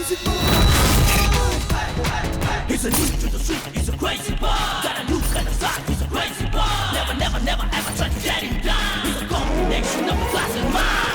music boy. He's a new to the street, he's a crazy boy. Got a new kind of style, he's a crazy boy. Never ever try to get him down. He's a combination of class and mind.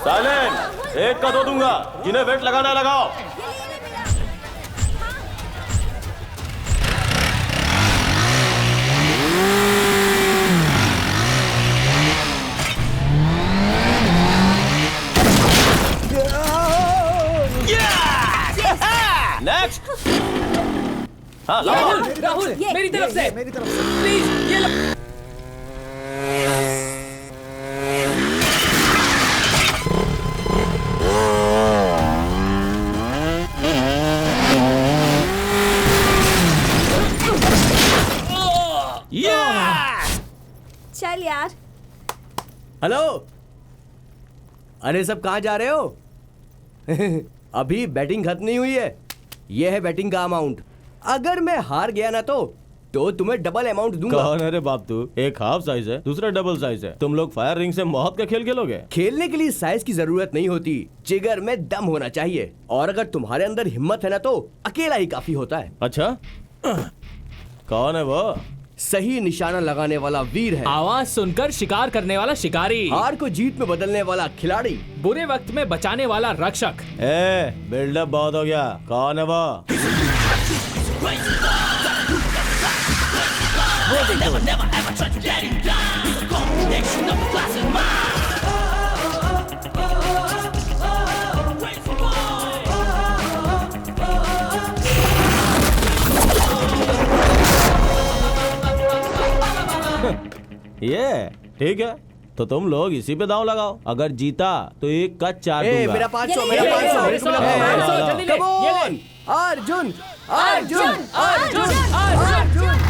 Silent, एक का दो दूंगा, जिन्हें wait लगाना लगाओ। Next. हाँ राहुल मेरी तरफ से प्लीज ये लो। चल यार। हेलो, अरे सब कहाँ जा रहे हो? अभी बैटिंग खत्म नहीं हुई है। ये है बैटिंग का अमाउंट। अगर मैं हार गया ना तो तुम्हें डबल अमाउंट दूंगा। कौन है रे बाप तू? एक हाफ साइज है, दूसरा डबल साइज है। तुम लोग फायर रिंग से मौत का खेल खेलोगे? खेलने के लिए साइज की जरूरत नहीं होती, जिगर में दम होना चाहिए। और अगर तुम्हारे अंदर हिम्मत है ना तो अकेला ही काफी होता है। अच्छा, कौन है वो? सही निशाना लगाने वाला वीर है, आवाज सुनकर शिकार करने वाला शिकारी, हार को जीत में बदलने वाला खिलाड़ी, बुरे वक्त में बचाने वाला रक्षक। बिल्डअप बहुत हो गया। कौन है वो? ये ठीक है, तो तुम लोग इसी पे दांव लगाओ। अगर जीता तो एक का 4 दूंगा। मेरा 500, मेरा 500। अर्जुन, अर्जुन, अर्जुन, अर्जुन।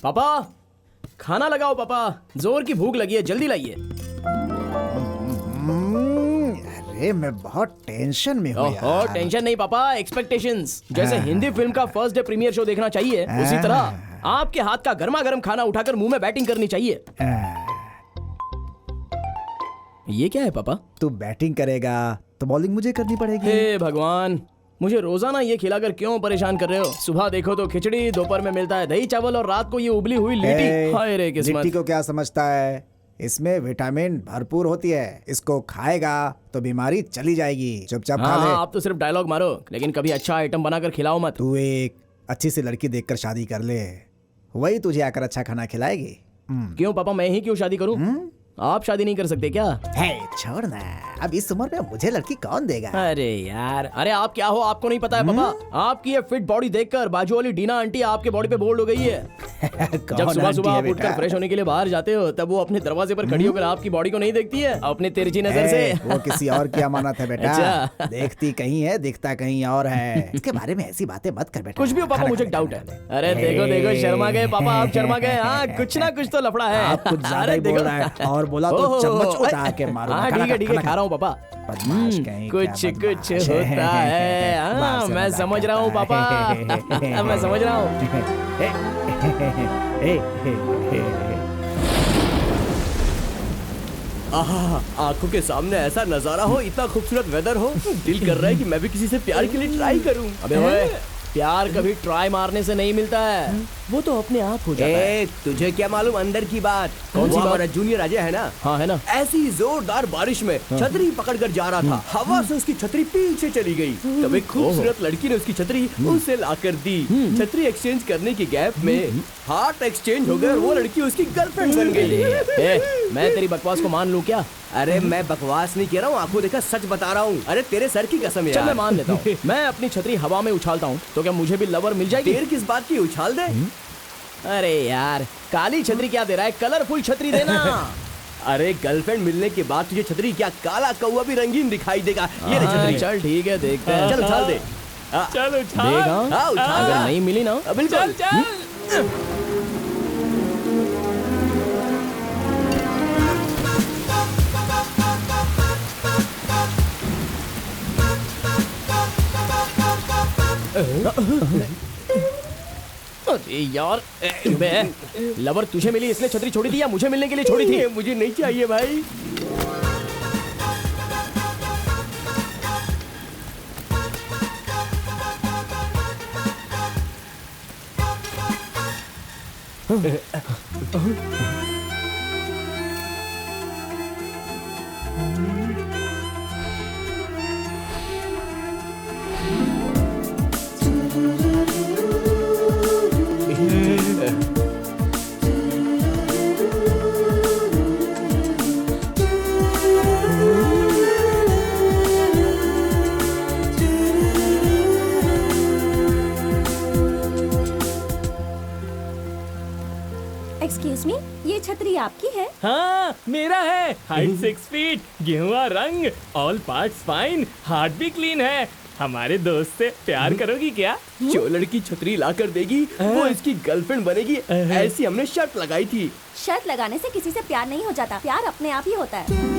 पापा खाना लगाओ पापा, जोर की भूख लगी है, जल्दी लाइए। अरे मैं बहुत टेंशन में हूँ यार। टेंशन नहीं पापा, एक्सपेक्टेशंस। जैसे हिंदी फिल्म का फर्स्ट डे प्रीमियर शो देखना चाहिए, उसी तरह आपके हाथ का गर्मा गर्म खाना उठाकर मुंह में बैटिंग करनी चाहिए। ये क्या है पापा? तू बैटिंग करेगा तो बॉलिंग मुझे करनी पड़ेगी। हे भगवान, मुझे रोजाना ये खिलाकर क्यों परेशान कर रहे हो? सुबह देखो तो खिचड़ी, दोपहर में मिलता है दही चावल और रात को ये उबली हुई लिट्टी। हाय रे किस्मत। लिट्टी को क्या समझता है? इसमें विटामिन भरपूर होती है, इसको खाएगा तो बीमारी चली जाएगी। चुपचाप खा ले। आप तो सिर्फ डायलॉग मारो, लेकिन कभी अच्छा आइटम बनाकर खिलाओ मत। तू एक अच्छी सी लड़की देखकर शादी कर ले, वही तुझे आकर अच्छा खाना खिलाएगी। क्यों पापा, मैं ही क्यों शादी करूं? आप शादी नहीं कर सकते क्या? है छोड़ ना, अब इस उम्र में मुझे लड़की कौन देगा? अरे यार, अरे आप क्या हो, आपको नहीं पता है पापा? आपकी ये फिट बॉडी देखकर बाजू वाली डीना आंटी आपके बॉडी पे बोल्ड हो गई है। जब सुबह सुबह आप उठकर फ्रेश होने के लिए बाहर जाते हो, तब वो अपने दरवाजे पर खड़ी होकर आपकी बॉडी को नहीं देखती है अपने तिरछी नजर से? वो किसी और की अमानत है बेटा। अच्छा। देखती कहीं है, दिखता कहीं और है। इसके बारे में ऐसी बातें मत कर बेटा। कुछ भी हो पापा, मुझे डाउट है। अरे देखो देखो, शर्मा गए पापा, आप शर्मा गए। हाँ, कुछ ना कुछ तो लफड़ा है। आप कुछ ज्यादा ही बोल रहा है। और बोला तो चम्मच उठा के मारो। हाँ ठीक है खा रहा हूँ पापा। बदमाश कहीं कुछ क्या कुछ बदमाश है। होता है। हाँ, बाप से मैं मजाक समझ रहा हूँ करता पापा। है। मैं समझ रहा हूँ। आहा, आंखों के सामने ऐसा नजारा हो, इतना खूबसूरत वेदर हो, दिल कर रहा है कि मैं भी किसी से प्यार के लिए ट्राई करूं। अबे ओए, प्यार कभी ट्राई मारने से नहीं मिलता है, वो तो अपने आप हो जाता है। तुझे क्या मालूम अंदर की बात? कौन सी वो बात? हमारा जूनियर अजय है ना, हाँ है ना। ऐसी जोरदार बारिश में छतरी पकड़कर जा रहा था, हवा से उसकी छतरी पीछे चली गई। तब एक खूबसूरत लड़की ने उसकी छतरी उसे लाकर दी। छतरी एक्सचेंज करने के गैप में हार्ट एक्सचेंज हो गया और वो लड़की उसकी गर्लफ्रेंड बन गई। मैं तेरी बकवास को मान लूं क्या? अरे मैं बकवास नहीं कह रहा हूँ, आंखों देखा सच बता रहा हूँ। अरे तेरे सर की कसम चल मैं यार। मान लेता हूँ। मैं अपनी छतरी हवा में उछालता हूँ तो क्या मुझे भी लवर मिल जाएगी? देर किस बात की, उछाल दे। अरे यार, काली छतरी क्या दे रहा है, कलरफुल छतरी देना। अरे गर्लफ्रेंड मिलने के बाद तुझे छतरी क्या, काला कौवा भी रंगीन दिखाई देगा। ये ले छतरी। चल ठीक है, देखते हैं। चल उछाल दे। चल उछाल। देगा? हाँ, उछाल अगर दे। नहीं मिली ना, बिल्कुल। चल। अरे यार, मैं लवर तुझे मिली इसलिए छतरी छोड़ी थी या मुझे मिलने के लिए छोड़ी थी? ये मुझे नहीं चाहिए भाई। एक्सक्यूज मी, ये छतरी आपकी है? हाँ मेरा है। हाइट 6 फीट, गेहुआ रंग, ऑल पार्ट्स फाइन, हार्ट भी क्लीन है। हमारे दोस्त से प्यार करोगी क्या? जो लड़की छतरी ला कर देगी वो इसकी गर्लफ्रेंड बनेगी, ऐसी हमने शर्त लगाई थी। शर्त लगाने से किसी से प्यार नहीं हो जाता, प्यार अपने आप ही होता है।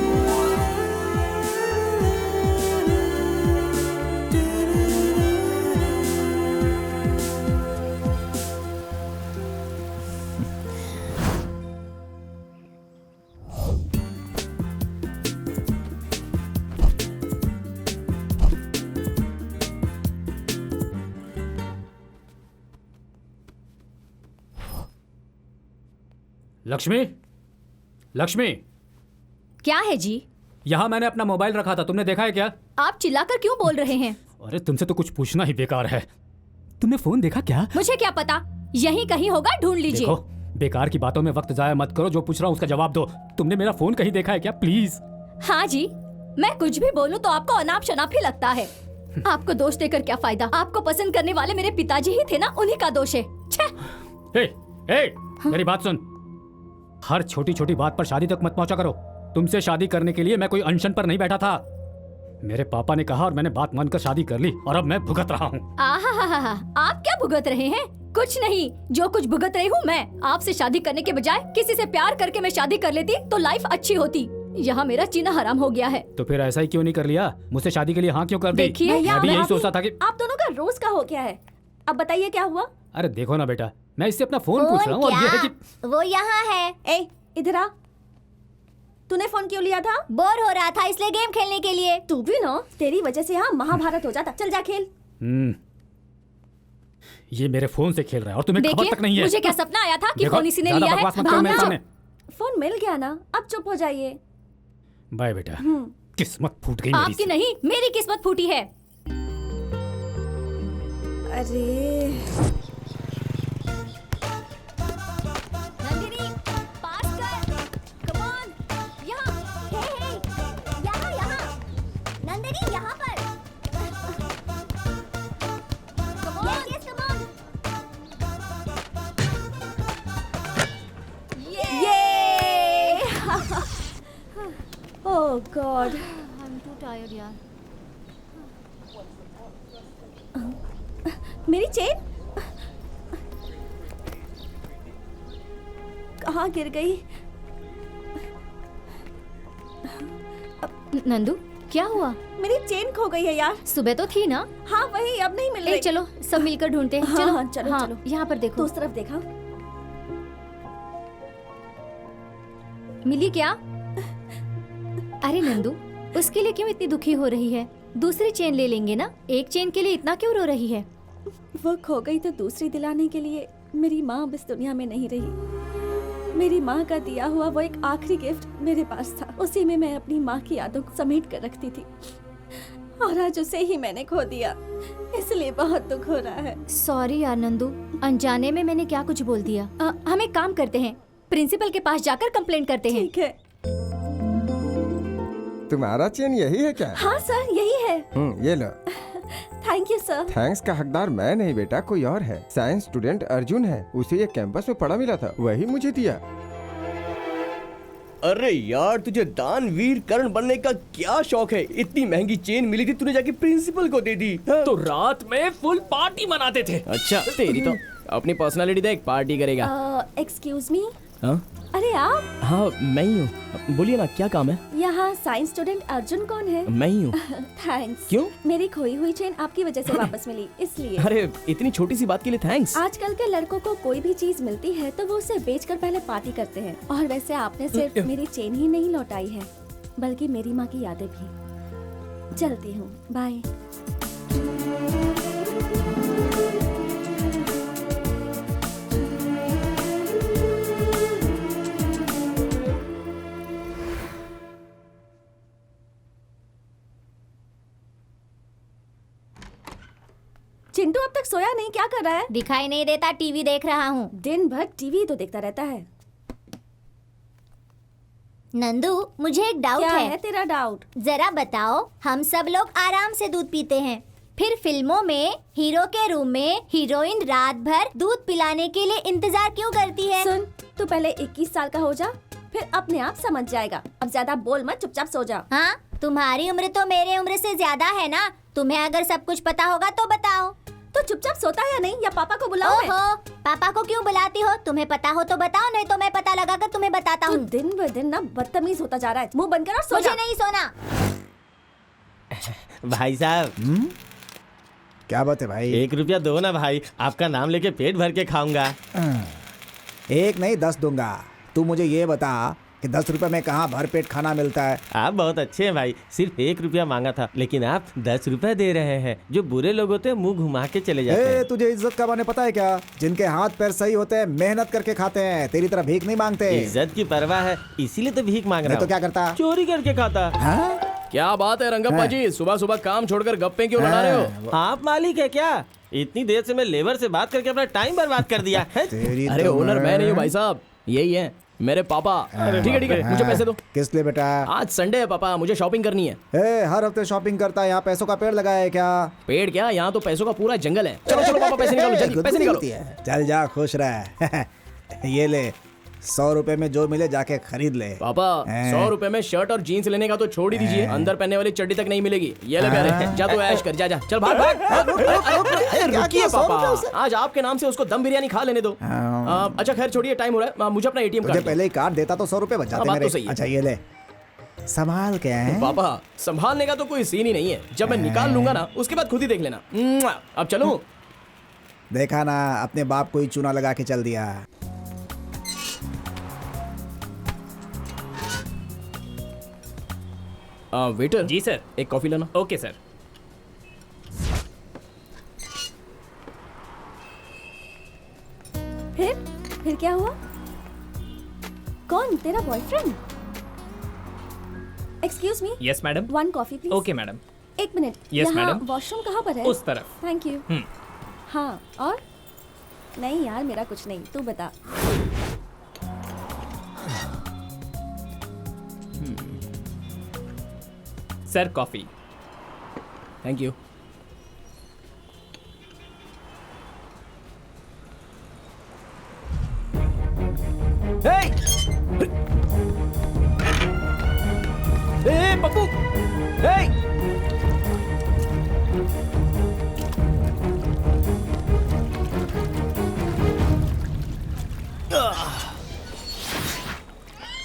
लक्ष्मी, लक्ष्मी, क्या है जी? यहाँ मैंने अपना मोबाइल रखा था, तुमने देखा है क्या? आप चिल्लाकर क्यों बोल रहे हैं? अरे तुमसे तो कुछ पूछना ही बेकार है। तुमने फोन देखा क्या? मुझे क्या पता, यहीं कहीं होगा, ढूंढ लीजिए। देखो, बेकार की बातों में वक्त जाया मत करो, जो पूछ रहा हूँ उसका जवाब दो। तुमने मेरा फोन कहीं देखा है क्या, प्लीज? हाँ जी, मैं कुछ भी बोलूं तो आपको अनाप शनाप ही लगता है। आपको दोष देकर क्या फायदा? आपको पसंद करने वाले मेरे पिताजी ही थे ना, उन्हीं का दोष है। मेरी बात सुन, हर छोटी छोटी बात पर शादी तक मत पहुंचा करो। तुमसे शादी करने के लिए मैं कोई अनशन पर नहीं बैठा था। मेरे पापा ने कहा और मैंने बात मानकर शादी कर ली और अब मैं भुगत रहा हूँ। आप क्या भुगत रहे हैं? कुछ नहीं, जो कुछ भुगत रही हूँ मैं। आपसे शादी करने के बजाय किसी से प्यार करके मैं शादी कर लेती तो लाइफ अच्छी होती। यहाँ मेरा जीना हराम हो गया है। तो फिर ऐसा ही क्यों नहीं कर लिया? मुझसे शादी के लिए हाँ क्यों कर दी? देखिए, मैं भी यही सोचता था कि आप दोनों का रोज का हो गया है। अब बताइए क्या हुआ? अरे देखो ना बेटा, मैं इससे अपना फोन पूछ रहा हूँ और ये है कि वो यहाँ है। ए, इधर आ। तूने फोन क्यों लिया था? बोर हो रहा था इसलिए गेम खेलने के लिए। तू भी ना, तेरी वजह से यहाँ महाभारत हो जाता। चल जा खेल। ये मेरे फोन से खेल रहा है और तुम्हें खबर तक नहीं है। मुझे क्या सपना आया था कि देखो, फोन इसी ने ज्यादा लिया है? बकवास मत करो मेरे सामने। फोन मिल गया ना, अब चुप हो जाइए। बाय बेटा। किस्मत फूट गई मेरी आपकी से। नहीं, मेरी किस्मत फूटी है। अरे नंदिनी, पास कर। कम ऑन, यहाँ। हे, यहाँ, यहाँ। नंदिनी, यहाँ पर। Come on, yes, come on. ये। Oh god, I am too tired यार। मेरी चेन कहाँ गिर गई? नंदू क्या हुआ? मेरी चेन खो गई है यार। सुबह तो थी ना। हाँ वही, अब नहीं मिल रही। चलो सब मिलकर ढूंढते हैं। हाँ, चलो हाँ, चलो, चलो। यहाँ पर देखो। तो उस तरफ देखा। मिली क्या? अरे नंदू, उसके लिए क्यों इतनी दुखी हो रही है? दूसरी चेन ले लेंगे ना। एक चेन के लिए इतना क्यों रो रही है? वो खो गई तो दूसरी दिलाने के लिए मेरी माँ अब इस दुनिया में नहीं रही। मेरी माँ का दिया हुआ वो एक आखिरी गिफ्ट मेरे पास था। उसी में मैं अपनी माँ की यादों को समेट कर रखती थी, और आज उसे ही मैंने खो दिया। इसलिए बहुत दुख हो रहा है। सॉरी यार नंदू, अनजाने में मैंने क्या कुछ बोल दिया। हम एक काम करते हैं, प्रिंसिपल के पास जाकर कंप्लेंट करते हैं। ठीक है। तुम्हारा चेन यही है क्या? हाँ सर, यही है। ये लो। Thank you sir. थैंक्स का हकदार मैं नहीं बेटा, कोई और है। साइंस स्टूडेंट अर्जुन है, उसे ये कैंपस में पड़ा मिला था, वही मुझे दिया। अरे यार, तुझे दानवीर कर्ण बनने का क्या शौक है? इतनी महंगी चेन मिली थी, तूने जाके प्रिंसिपल को दे दी। हाँ? तो रात में फुल पार्टी मनाते थे। अच्छा तेरी तो अपनी पर्सनालिटी देख, पार्टी करेगा। Excuse me. हाँ अरे आप? हाँ मैं ही हूँ, बोलिए ना क्या काम है? यहाँ साइंस स्टूडेंट अर्जुन कौन है? मैं ही हूँ। थैंक्स। क्यों? मेरी खोई हुई चेन आपकी वजह से वापस मिली, इसलिए। अरे इतनी छोटी सी बात के लिए थैंक्स। आजकल के लड़कों को कोई भी चीज मिलती है तो वो उसे बेचकर पहले पार्टी करते हैं। और वैसे आपने सिर्फ मेरी चेन ही नहीं लौटाई है, बल्कि मेरी माँ की यादें भी। चलती हूँ, बाय। चिंटू अब तक सोया नहीं, क्या कर रहा है? दिखाई नहीं देता, टीवी देख रहा हूँ। दिन भर टीवी तो देखता रहता है। नंदू, मुझे एक डाउट क्या है। है तेरा डाउट? जरा बताओ, हम सब लोग आराम से दूध पीते हैं, फिर फिल्मों में हीरो के रूम में हीरोइन रात भर दूध पिलाने के लिए इंतजार क्यों करती है? सुन, तू पहले 21 साल का हो जा, फिर अपने आप समझ जाएगा। अब ज्यादा बोल मत, चुपचाप सो जा। हाँ, तुम्हारी उम्र तो मेरे उम्र से ज्यादा है ना। तुम्हें अगर सब कुछ पता होगा तो बताओ। तो चुपचाप सोता है या नहीं, या पापा को बुलाओ? ओहो, पापा को क्यों बुलाती हो? तुम्हें पता हो तो बताओ, नहीं तो मैं पता लगाकर तुम्हें बताता तू हूँ। दिन ब दिन ना बदतमीज होता जा रहा है। मुंह बंद कर और सो जा। मुझे नहीं सोना। भाई साहब, क्या बात है भाई? 1 रुपया दो ना भाई, आपका नाम लेके पेट भर के खाऊंगा। एक नहीं 10 दूंगा। तू मुझे ये बता कि 10 रुपए में कहाँ भरपेट खाना मिलता है? आप बहुत अच्छे हैं भाई, सिर्फ 1 रुपया मांगा था, लेकिन आप 10 रुपए दे रहे हैं। जो बुरे लोग होते हैं मुंह घुमा के चले जाते हैं। तुझे इज्जत का माने पता है क्या? जिनके हाथ पैर सही होते हैं मेहनत करके खाते हैं, तेरी तरह भीख नहीं मांगते। इज्जत की परवाह है, इसीलिए तो भीख मांग रहा नहीं तो हूँ। क्या करता? चोरी करके खाता। हाँ? क्या बात है रंगप्पा जी, सुबह सुबह काम छोड़कर गप्पे क्यों लड़ा रहे हो? आप मालिक है क्या? इतनी देर से मैं लेबर से बात करके अपना टाइम बर्बाद कर दिया है। तेरी अरे तो ओनर मैं नहीं हूँ भाई साहब, यही है मेरे पापा। ठीक है मुझे पैसे दो। किस लिए बेटा? आज संडे है पापा, मुझे शॉपिंग करनी है। हर हफ्ते शॉपिंग करता है, यहाँ पैसों का पेड़ लगाया है क्या? पेड़ क्या, यहाँ तो पैसों का पूरा जंगल है। चलो चलो पापा, पैसे निकालो जल्दी, पैसे निकालो। चल जा, खुश रह। ये ले, 100 रुपए में जो मिले जाके खरीद ले। पापा 100 रुपए में शर्ट और जीन्स लेने का तो छोड़ ही दीजिए, अंदर पहनने वाली चड्डी तक नहीं मिलेगी। ये ले प्यारे, जा तो ऐश कर, जा जा, चल भाग भाग। अरे रुकिए पापा, आज आपके नाम से उसको दम बिरयानी खा लेने दो। अच्छा खैर छोड़िए, टाइम हो रहा है, मुझे अपना ATM कार्ड पहले ही कार्ड देता तो 100 रुपए बच जाते बात मेरे। तो सही है। अच्छा ये ले, संभाल के हैं। पापा संभालने का तो कोई सीन ही नहीं है, जब मैं निकाल लूंगा ना उसके बाद खुद ही देख लेना। अब चलूं? देखा ना, अपने बाप को ही चूना लगा के चल दिया। वेटर जी सर। एक कॉफी लाना। Okay sir. फिर क्या हुआ? कौन, तेरा boyfriend? Excuse me. Yes madam. 1 coffee please. Okay madam. 1 minute. Yes, यहाँ madam. वॉशरूम कहाँ पर है? उस तरफ। Thank you. हाँ, और? नहीं यार, मेरा कुछ नहीं, तू बता। Sir coffee. Thank you. Pappu, hey!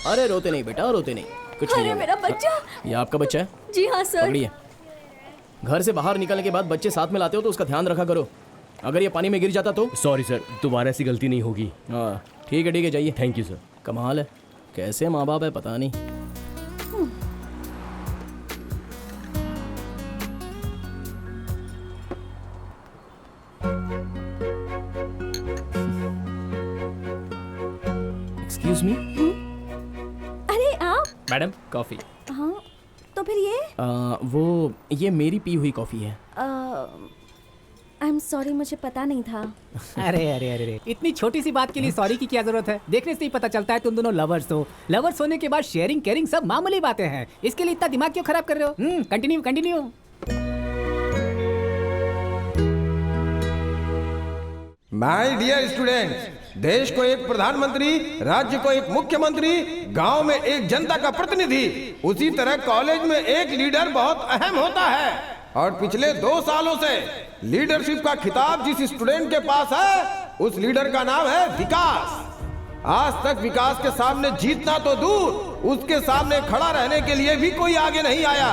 अरे रोते नहीं बेटा, रोते नहीं। कुछ नहीं अरे होगा। मेरा बच्चा। ये आपका बच्चा है? जी हाँ सर। पकड़िए। घर से बाहर निकलने के बाद बच्चे साथ में लाते हो तो उसका ध्यान रखा करो। अगर ये पानी में गिर जाता तो? सॉरी सर, दोबारा ऐसी गलती नहीं होगी। हाँ ठीक है जाइए। Thank you sir. कमाल है, कैसे माँ बाप है पता नहीं। Excuse me. अरे आप। Madam coffee. हाँ तो फिर ये मेरी पी हुई कॉफी है। आई एम सॉरी, मुझे पता नहीं था। अरे अरे अरे अरे, इतनी छोटी सी बात के लिए सॉरी की क्या जरूरत है? देखने से ही पता चलता है तुम दोनों लवर्स हो। लवर्स होने के बाद शेयरिंग केयरिंग सब मामूली बातें हैं। इसके लिए इतना दिमाग क्यों खराब कर रहे हो? Continue continue. My dear students, देश को एक प्रधानमंत्री, राज्य को एक मुख्यमंत्री, गांव में एक जनता का प्रतिनिधि, उसी तरह कॉलेज में एक लीडर बहुत अहम होता है। और पिछले 2 सालों से लीडरशिप का खिताब जिस स्टूडेंट के पास है, उस लीडर का नाम है विकास। आज तक विकास के सामने जीतना तो दूर, उसके सामने खड़ा रहने के लिए भी कोई आगे नहीं आया।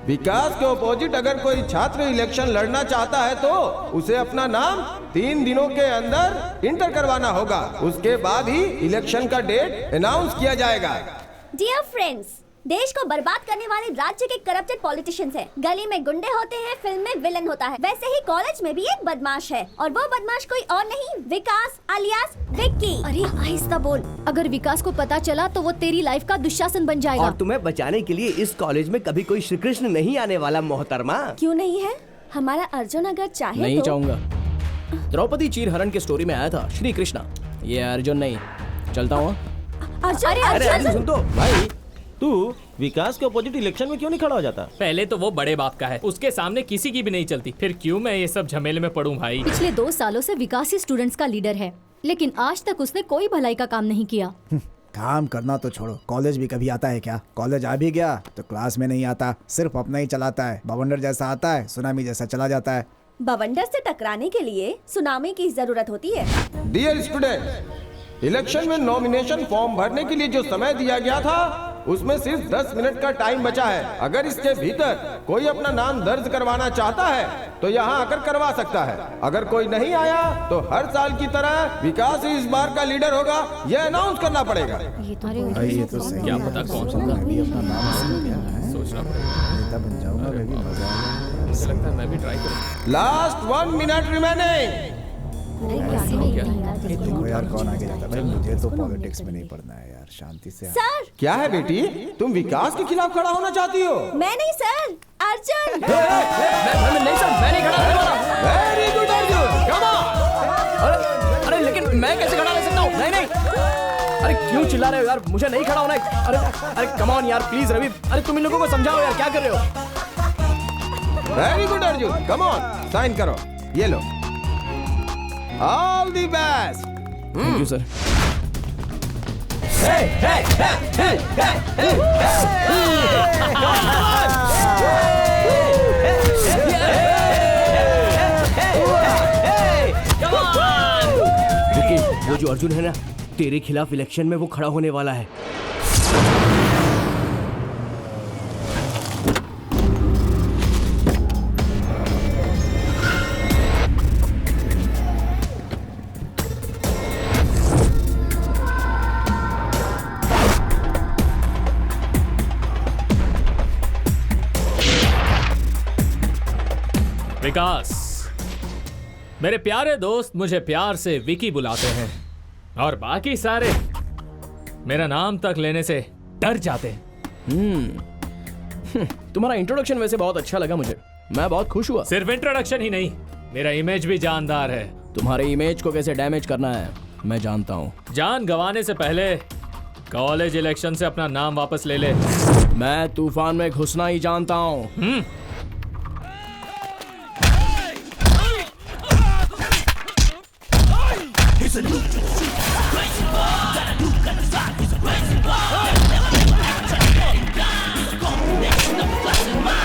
विकास के ऑपोजिट अगर कोई छात्र इलेक्शन लड़ना चाहता है तो उसे अपना नाम 3 दिनों के अंदर इंटर करवाना होगा। उसके बाद ही इलेक्शन का डेट अनाउंस किया जाएगा। डियर फ्रेंड्स, देश को बर्बाद करने वाले राज्य के करप्टेड पॉलिटिशियंस हैं। गली में गुंडे होते हैं, फिल्म में विलन होता है। वैसे ही कॉलेज में भी एक बदमाश है, और वो बदमाश कोई और नहीं, विकास अलियास विक्की। अरे आहिस्ता बोल, अगर विकास को पता चला तो वो तेरी लाइफ का दुशासन बन जाएगा। और तुम्हें बचाने के लिए इस कॉलेज में कभी कोई श्री कृष्ण नहीं आने वाला मोहतरमा। क्यों नहीं है? हमारा अर्जुन अगर चाहे नहीं तो... चाहूंगा। द्रौपदी चीरहरण के स्टोरी में आया था श्री कृष्णा, ये अर्जुन नहीं। चलता हूँ। अरे सुन तो भाई, तू विकास के अपोजिट इलेक्शन में क्यों नहीं खड़ा हो जाता? पहले तो वो बड़े बाप का है, उसके सामने किसी की भी नहीं चलती, फिर क्यों मैं ये सब झमेले में पड़ूं भाई। पिछले 2 सालों से विकास ही स्टूडेंट्स का लीडर है, लेकिन आज तक उसने कोई भलाई का काम नहीं किया। काम करना तो छोड़ो, कॉलेज भी कभी आता है क्या? कॉलेज आ भी गया तो क्लास में नहीं आता, सिर्फ अपना ही चलाता है। बवंडर जैसा आता है, सुनामी जैसा चला जाता है। बवंडर से टकराने के लिए सुनामी की जरूरत होती है। डियर स्टूडेंट, इलेक्शन में नॉमिनेशन फॉर्म भरने के लिए जो समय दिया गया था, उसमें सिर्फ 10 मिनट का टाइम बचा है। अगर इसके भीतर कोई अपना नाम दर्ज करवाना चाहता है तो यहाँ आकर करवा सकता है। अगर कोई नहीं आया तो हर साल की तरह विकास ही इस बार का लीडर होगा, यह अनाउंस करना पड़ेगा। ये तो सही क्या है। पता कौन सा मैं भी अपना नाम सोचना पड़ेगा। नेता बन जाऊंगा, मैं भी मजा आएगा। मुझे लगता है मैं भी ट्राई करूँ। Last 1 minute remaining. देखो यार कौन आगे जाता है। भाई मुझे तो पॉलिटिक्स में नहीं पढ़ना है यार, शांति से। सर, क्या है बेटी, तुम विकास के खिलाफ खड़ा होना चाहती हो? मैं नहीं सर, अर्जुन। नहीं सर, मैं नहीं खड़ा होने वाला। Very good Arjun, come on. अरे लेकिन मैं कैसे खड़ा रह सकता हूँ? नहीं। अरे क्यों चिल्ला रहे हो यार, मुझे नहीं खड़ा होना है। अरे कम ऑन यार, प्लीज रवि, अरे तुम इन लोगों को समझाओ यार, क्या कर रहे हो? Very good Arjun, come on, sign करो। ये लो, all the best. Thank you sir. Vicky, वो जो अर्जुन है ना, तेरे खिलाफ इलेक्शन में वो खड़ा होने वाला है। विकास, मेरे प्यारे दोस्त मुझे प्यार से विकी बुलाते हैं, और बाकी सारे मेरा नाम तक लेने से डर जाते हैं। तुम्हारा इंट्रोडक्शन वैसे बहुत अच्छा लगा मुझे, मैं बहुत खुश हुआ। सिर्फ इंट्रोडक्शन ही नहीं, मेरा इमेज भी जानदार है। तुम्हारे इमेज को कैसे डैमेज करना है मैं जानता हूँ। जान गंवाने से पहले कॉलेज इलेक्शन से अपना नाम वापस ले ले। मैं तूफान में घुसना ही जानता हूँ। He's a new crazy boy. Got a new gun inside. He's a crazy boy. Never, ever try to get him down. He's a combination of a flash and mind.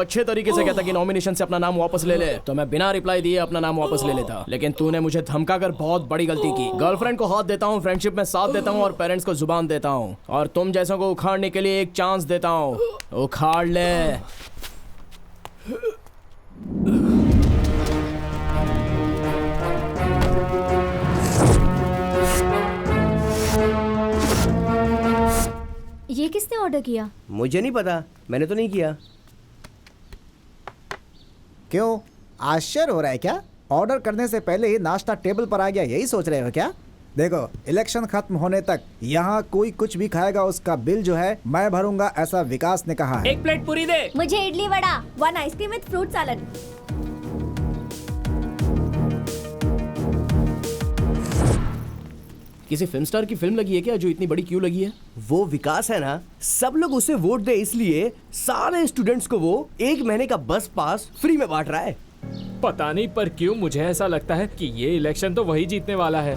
अच्छे तरीके से कहता कि नॉमिनेशन से अपना नाम वापस ले ले, तो मैं बिना रिप्लाई दिए अपना नाम वापस ले लेता। लेकिन तूने मुझे धमका कर बहुत बड़ी गलती की। गर्लफ्रेंड को हाथ देता हूँ, फ्रेंडशिप में साथ देता हूँ और पेरेंट्स को जुबान देता हूँ, और तुम जैसों को उखाड़ने के लिए एक चांस देता हूँ। उखाड़ ले। ये किसने ऑर्डर किया? मुझे नहीं पता, मैंने तो नहीं किया। क्यों, आश्चर्य हो रहा है क्या? ऑर्डर करने से पहले ही नाश्ता टेबल पर आ गया, यही सोच रहे हो क्या? देखो, इलेक्शन खत्म होने तक यहाँ कोई कुछ भी खाएगा उसका बिल जो है मैं भरूंगा, ऐसा विकास ने कहा है। 1 प्लेट पूरी दे। मुझे idli vada, 1 ice cream with fruit salad. किसी फिल्म स्टार की फिल्म लगी है क्या जो इतनी बड़ी क्यों लगी है? वो विकास है ना, सब लोग उसे वोट दे इसलिए सारे स्टूडेंट्स को वो 1 महीने का बस पास फ्री में बांट रहा है। पता नहीं, पर क्यों मुझे ऐसा लगता है कि ये इलेक्शन तो वही जीतने वाला है।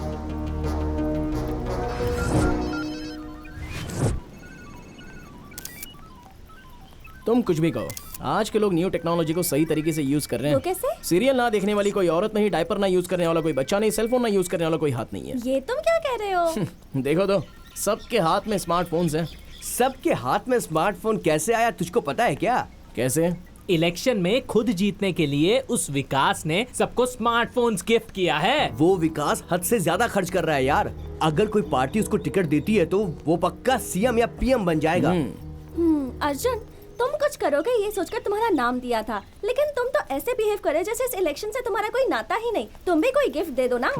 तुम कुछ भी कहो, आज के लोग न्यू टेक्नोलॉजी को सही तरीके से यूज कर रहे हैं। वो कैसे? सीरियल ना देखने वाली कोई औरत नहीं, डायपर ना यूज करने वाला कोई बच्चा नहीं, सेलफोन ना यूज करने वाला कोई हाथ नहीं है। ये तुम क्या कह रहे हो? देखो तो, सबके हाथ में स्मार्टफोन्स हैं। सबके हाथ में स्मार्टफोन कैसे आया, तुझको पता है क्या? कैसे? इलेक्शन में खुद जीतने के लिए उस विकास ने सबको स्मार्टफोन्स गिफ्ट किया है। वो विकास हद से ज्यादा खर्च कर रहा है यार। अगर कोई पार्टी उसको टिकट देती है तो वो पक्का सीएम या पीएम बन जाएगा। अर्जुन, तुम कुछ करोगे ये सोचकर तुम्हारा नाम दिया था, लेकिन तुम तो ऐसे बिहेव करे जैसे इस इलेक्शन से तुम्हारा कोई नाता ही नहीं। तुम भी कोई गिफ्ट दे दो ना।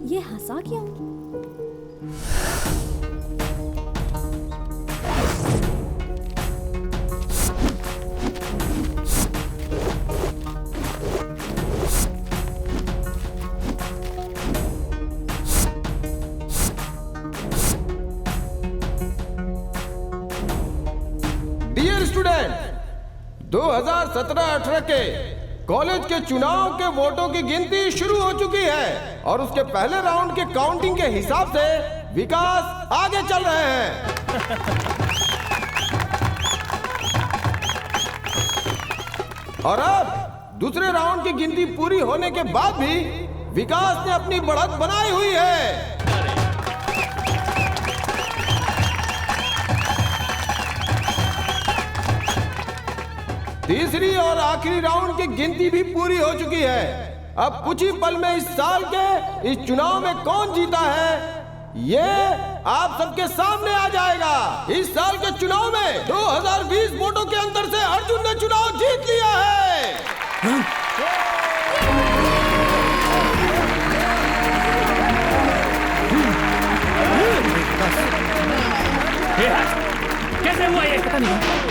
ये हंसा क्यों? डियर स्टूडेंट, 2017-18 के कॉलेज के चुनाव के वोटों की गिनती शुरू हो चुकी है और उसके पहले राउंड के काउंटिंग के हिसाब से विकास आगे चल रहे हैं। और अब दूसरे राउंड की गिनती पूरी होने के बाद भी विकास ने अपनी बढ़त बनाई हुई है। तीसरी और आखिरी राउंड की गिनती भी पूरी हो चुकी है। अब कुछ ही पल में इस साल के इस चुनाव में कौन जीता है ये आप सबके सामने आ जाएगा। इस साल के चुनाव में 2020 वोटों के अंतर से अर्जुन ने चुनाव जीत लिया है। कैसे हुआ ये? पता नहीं।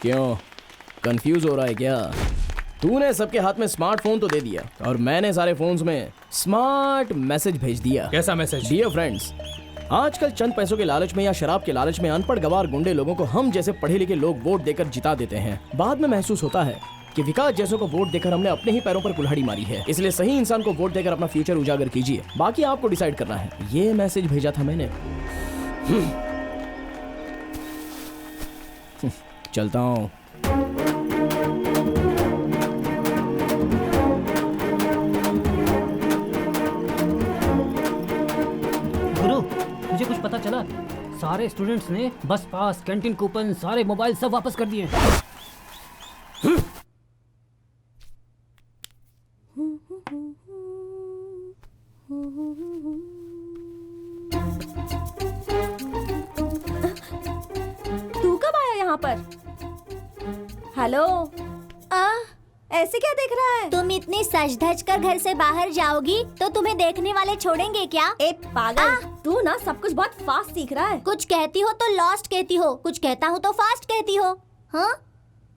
क्यों, कंफ्यूज हो रहा है क्या? तूने सबके हाथ में स्मार्टफोन तो दे दिया और मैंने सारे फोन्स में स्मार्ट मैसेज भेज दिया। कैसा मैसेज? डियर फ्रेंड्स, आजकल चंद पैसों के लालच में या शराब के लालच में अनपढ़ गवार गुंडे लोगों को हम जैसे पढ़े लिखे लोग वोट देकर जिता देते हैं। बाद में महसूस होता है कि विकास जैसों को वोट देकर हमने अपने ही पैरों पर कुल्हाड़ी मारी है। इसलिए सही इंसान को वोट देकर अपना फ्यूचर उजागर कीजिए, बाकी आपको डिसाइड करना है। ये मैसेज भेजा था मैंने। चलता हूँ। गुरु, मुझे कुछ पता चला। सारे स्टूडेंट्स ने बस पास, कैंटीन कूपन, सारे मोबाइल सब वापस कर दिए। तू कब आया यहाँ पर? हेलो, ऐसे क्या देख रहा है? तुम इतनी सज धज कर घर से बाहर जाओगी तो तुम्हें देखने वाले छोड़ेंगे क्या? ए पागल, तू ना सब कुछ बहुत फास्ट सीख रहा है। कुछ कहती हो तो लॉस्ट कहती हो, कुछ कहता हूँ तो फास्ट कहती हो। हाँ,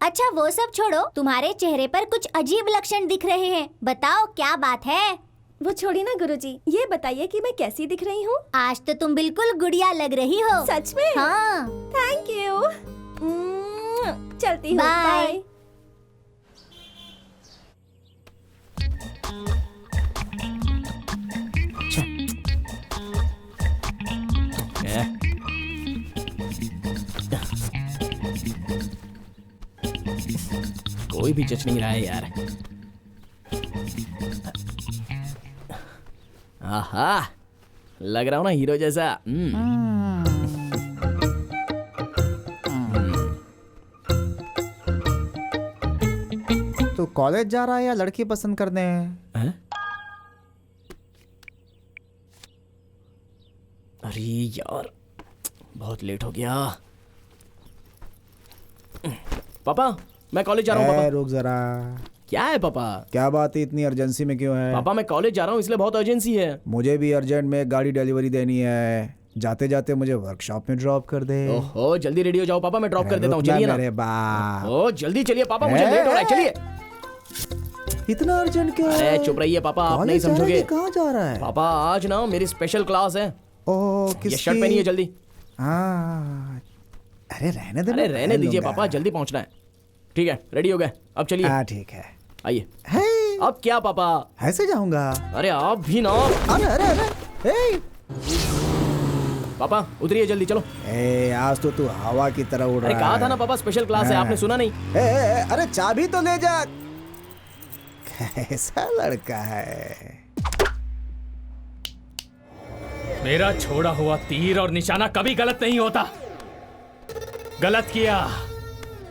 अच्छा वो सब छोड़ो, तुम्हारे चेहरे पर कुछ अजीब लक्षण दिख रहे हैं, बताओ क्या बात है? वो छोड़ी ना गुरुजी, ये बताइए कि मैं कैसी दिख रही हूँ? आज तो तुम बिल्कुल गुड़िया लग रही हो। सच में? हाँ। Thank you. चलती हूँ, बाय। बाय। कोई भी जच नहीं रहा है यार। आहा, लग रहा हूँ ना हीरो जैसा। तू कॉलेज जा रहा है या लड़की पसंद करने? हैं? अरे यार, बहुत लेट हो गया। पापा, मैं कॉलेज जा रहा हूँ। पापा रुक जरा। क्या है पापा? क्या बात है, इतनी अर्जेंसी में क्यों है? पापा मैं कॉलेज जा रहा हूँ इसलिए बहुत अर्जेंसी है। मुझे भी अर्जेंट में गाड़ी डिलीवरी देनी है। जाते जाते मुझे वर्कशॉप में ड्रॉप कर दे। ओहो, जल्दी रेडी हो जाओ पापा, मैं ड्रॉप कर देता हूँ। चलिए ना। मेरे बाप। ओ जल्दी चलिए पापा, मुझे लेट हो रहा है। चलिए। इतना अर्जेंट क्यों? अरे चुप रहिए पापा, आप नहीं समझोगे। कहाँ जा रहा है? पापा आज ना मेरी स्पेशल क्लास है। ओह, किसकी? ये शर्ट पहनिए जल्दी। हाँ, अरे रहने दे। अरे रहने दीजिए पापा, जल्दी पहुंचना है। ठीक है, रेडी हो गए, अब चलिए। हाँ ठीक है, आइए। अब क्या पापा? ऐसे जाऊंगा? अरे आप भी ना। अरे अरे अरे पापा उतरिए जल्दी, चलो। आज तो तू हवा की तरह उड़ रहा है। अरे कहा था ना पापा स्पेशल क्लास है, आपने सुना नहीं? अरे चाबी तो ले जा। कैसा लड़का है। मेरा छोड़ा हुआ तीर और निशाना कभी गलत नहीं होता। गलत किया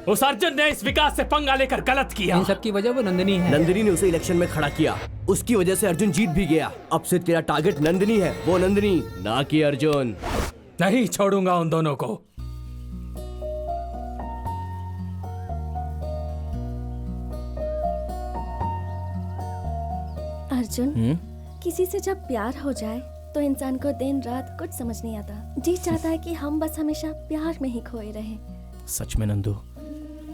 उस अर्जुन ने, इस विकास से पंगा लेकर गलत किया। इन सब की वजह वो नंदिनी है। नंदिनी ने उसे इलेक्शन में खड़ा किया, उसकी वजह से अर्जुन जीत भी गया। अब से तेरा टारगेट नंदिनी है, वो नंदिनी ना कि अर्जुन। नहीं छोड़ूंगा उन दोनों को। अर्जुन, किसी से जब प्यार हो जाए तो इंसान को दिन रात कुछ समझ नहीं आता। जी चाहता है कि हम बस हमेशा प्यार में ही खोए रहें। सच में नंदू,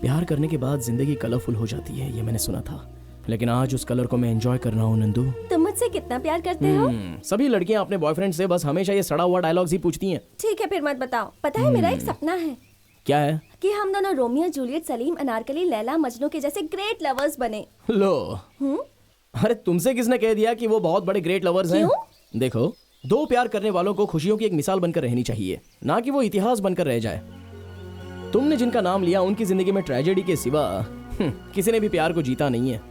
प्यार करने के बाद जिंदगी कलरफुल हो जाती है, ये मैंने सुना था। लेकिन आज उस कलर को मैं एंजॉय कर रहा हूँ नंदू। तुम मुझसे कितना प्यार करते हो? सभी लड़कियां अपने बॉयफ्रेंड से बस हमेशा ये सड़ा हुआ डायलॉग्स ही पूछती हैं। ठीक है फिर मत बताओ। पता है मेरा एक सपना है। क्या है? कि हम दोनों रोमियो जूलियट, सलीम अनारकली, लैला मजनू के जैसे ग्रेट लवर्स बने। लो। अरे तुमसे किसने कह दिया कि वो बहुत बड़े ग्रेट लवर्स हैं? देखो, दो प्यार करने वालों को खुशियों की एक मिसाल बनकर रहनी चाहिए, ना कि वो इतिहास बनकर रह जाए। तुमने जिनका नाम लिया उनकी जिंदगी में ट्रेजेडी के सिवा किसी ने भी प्यार को जीता नहीं है।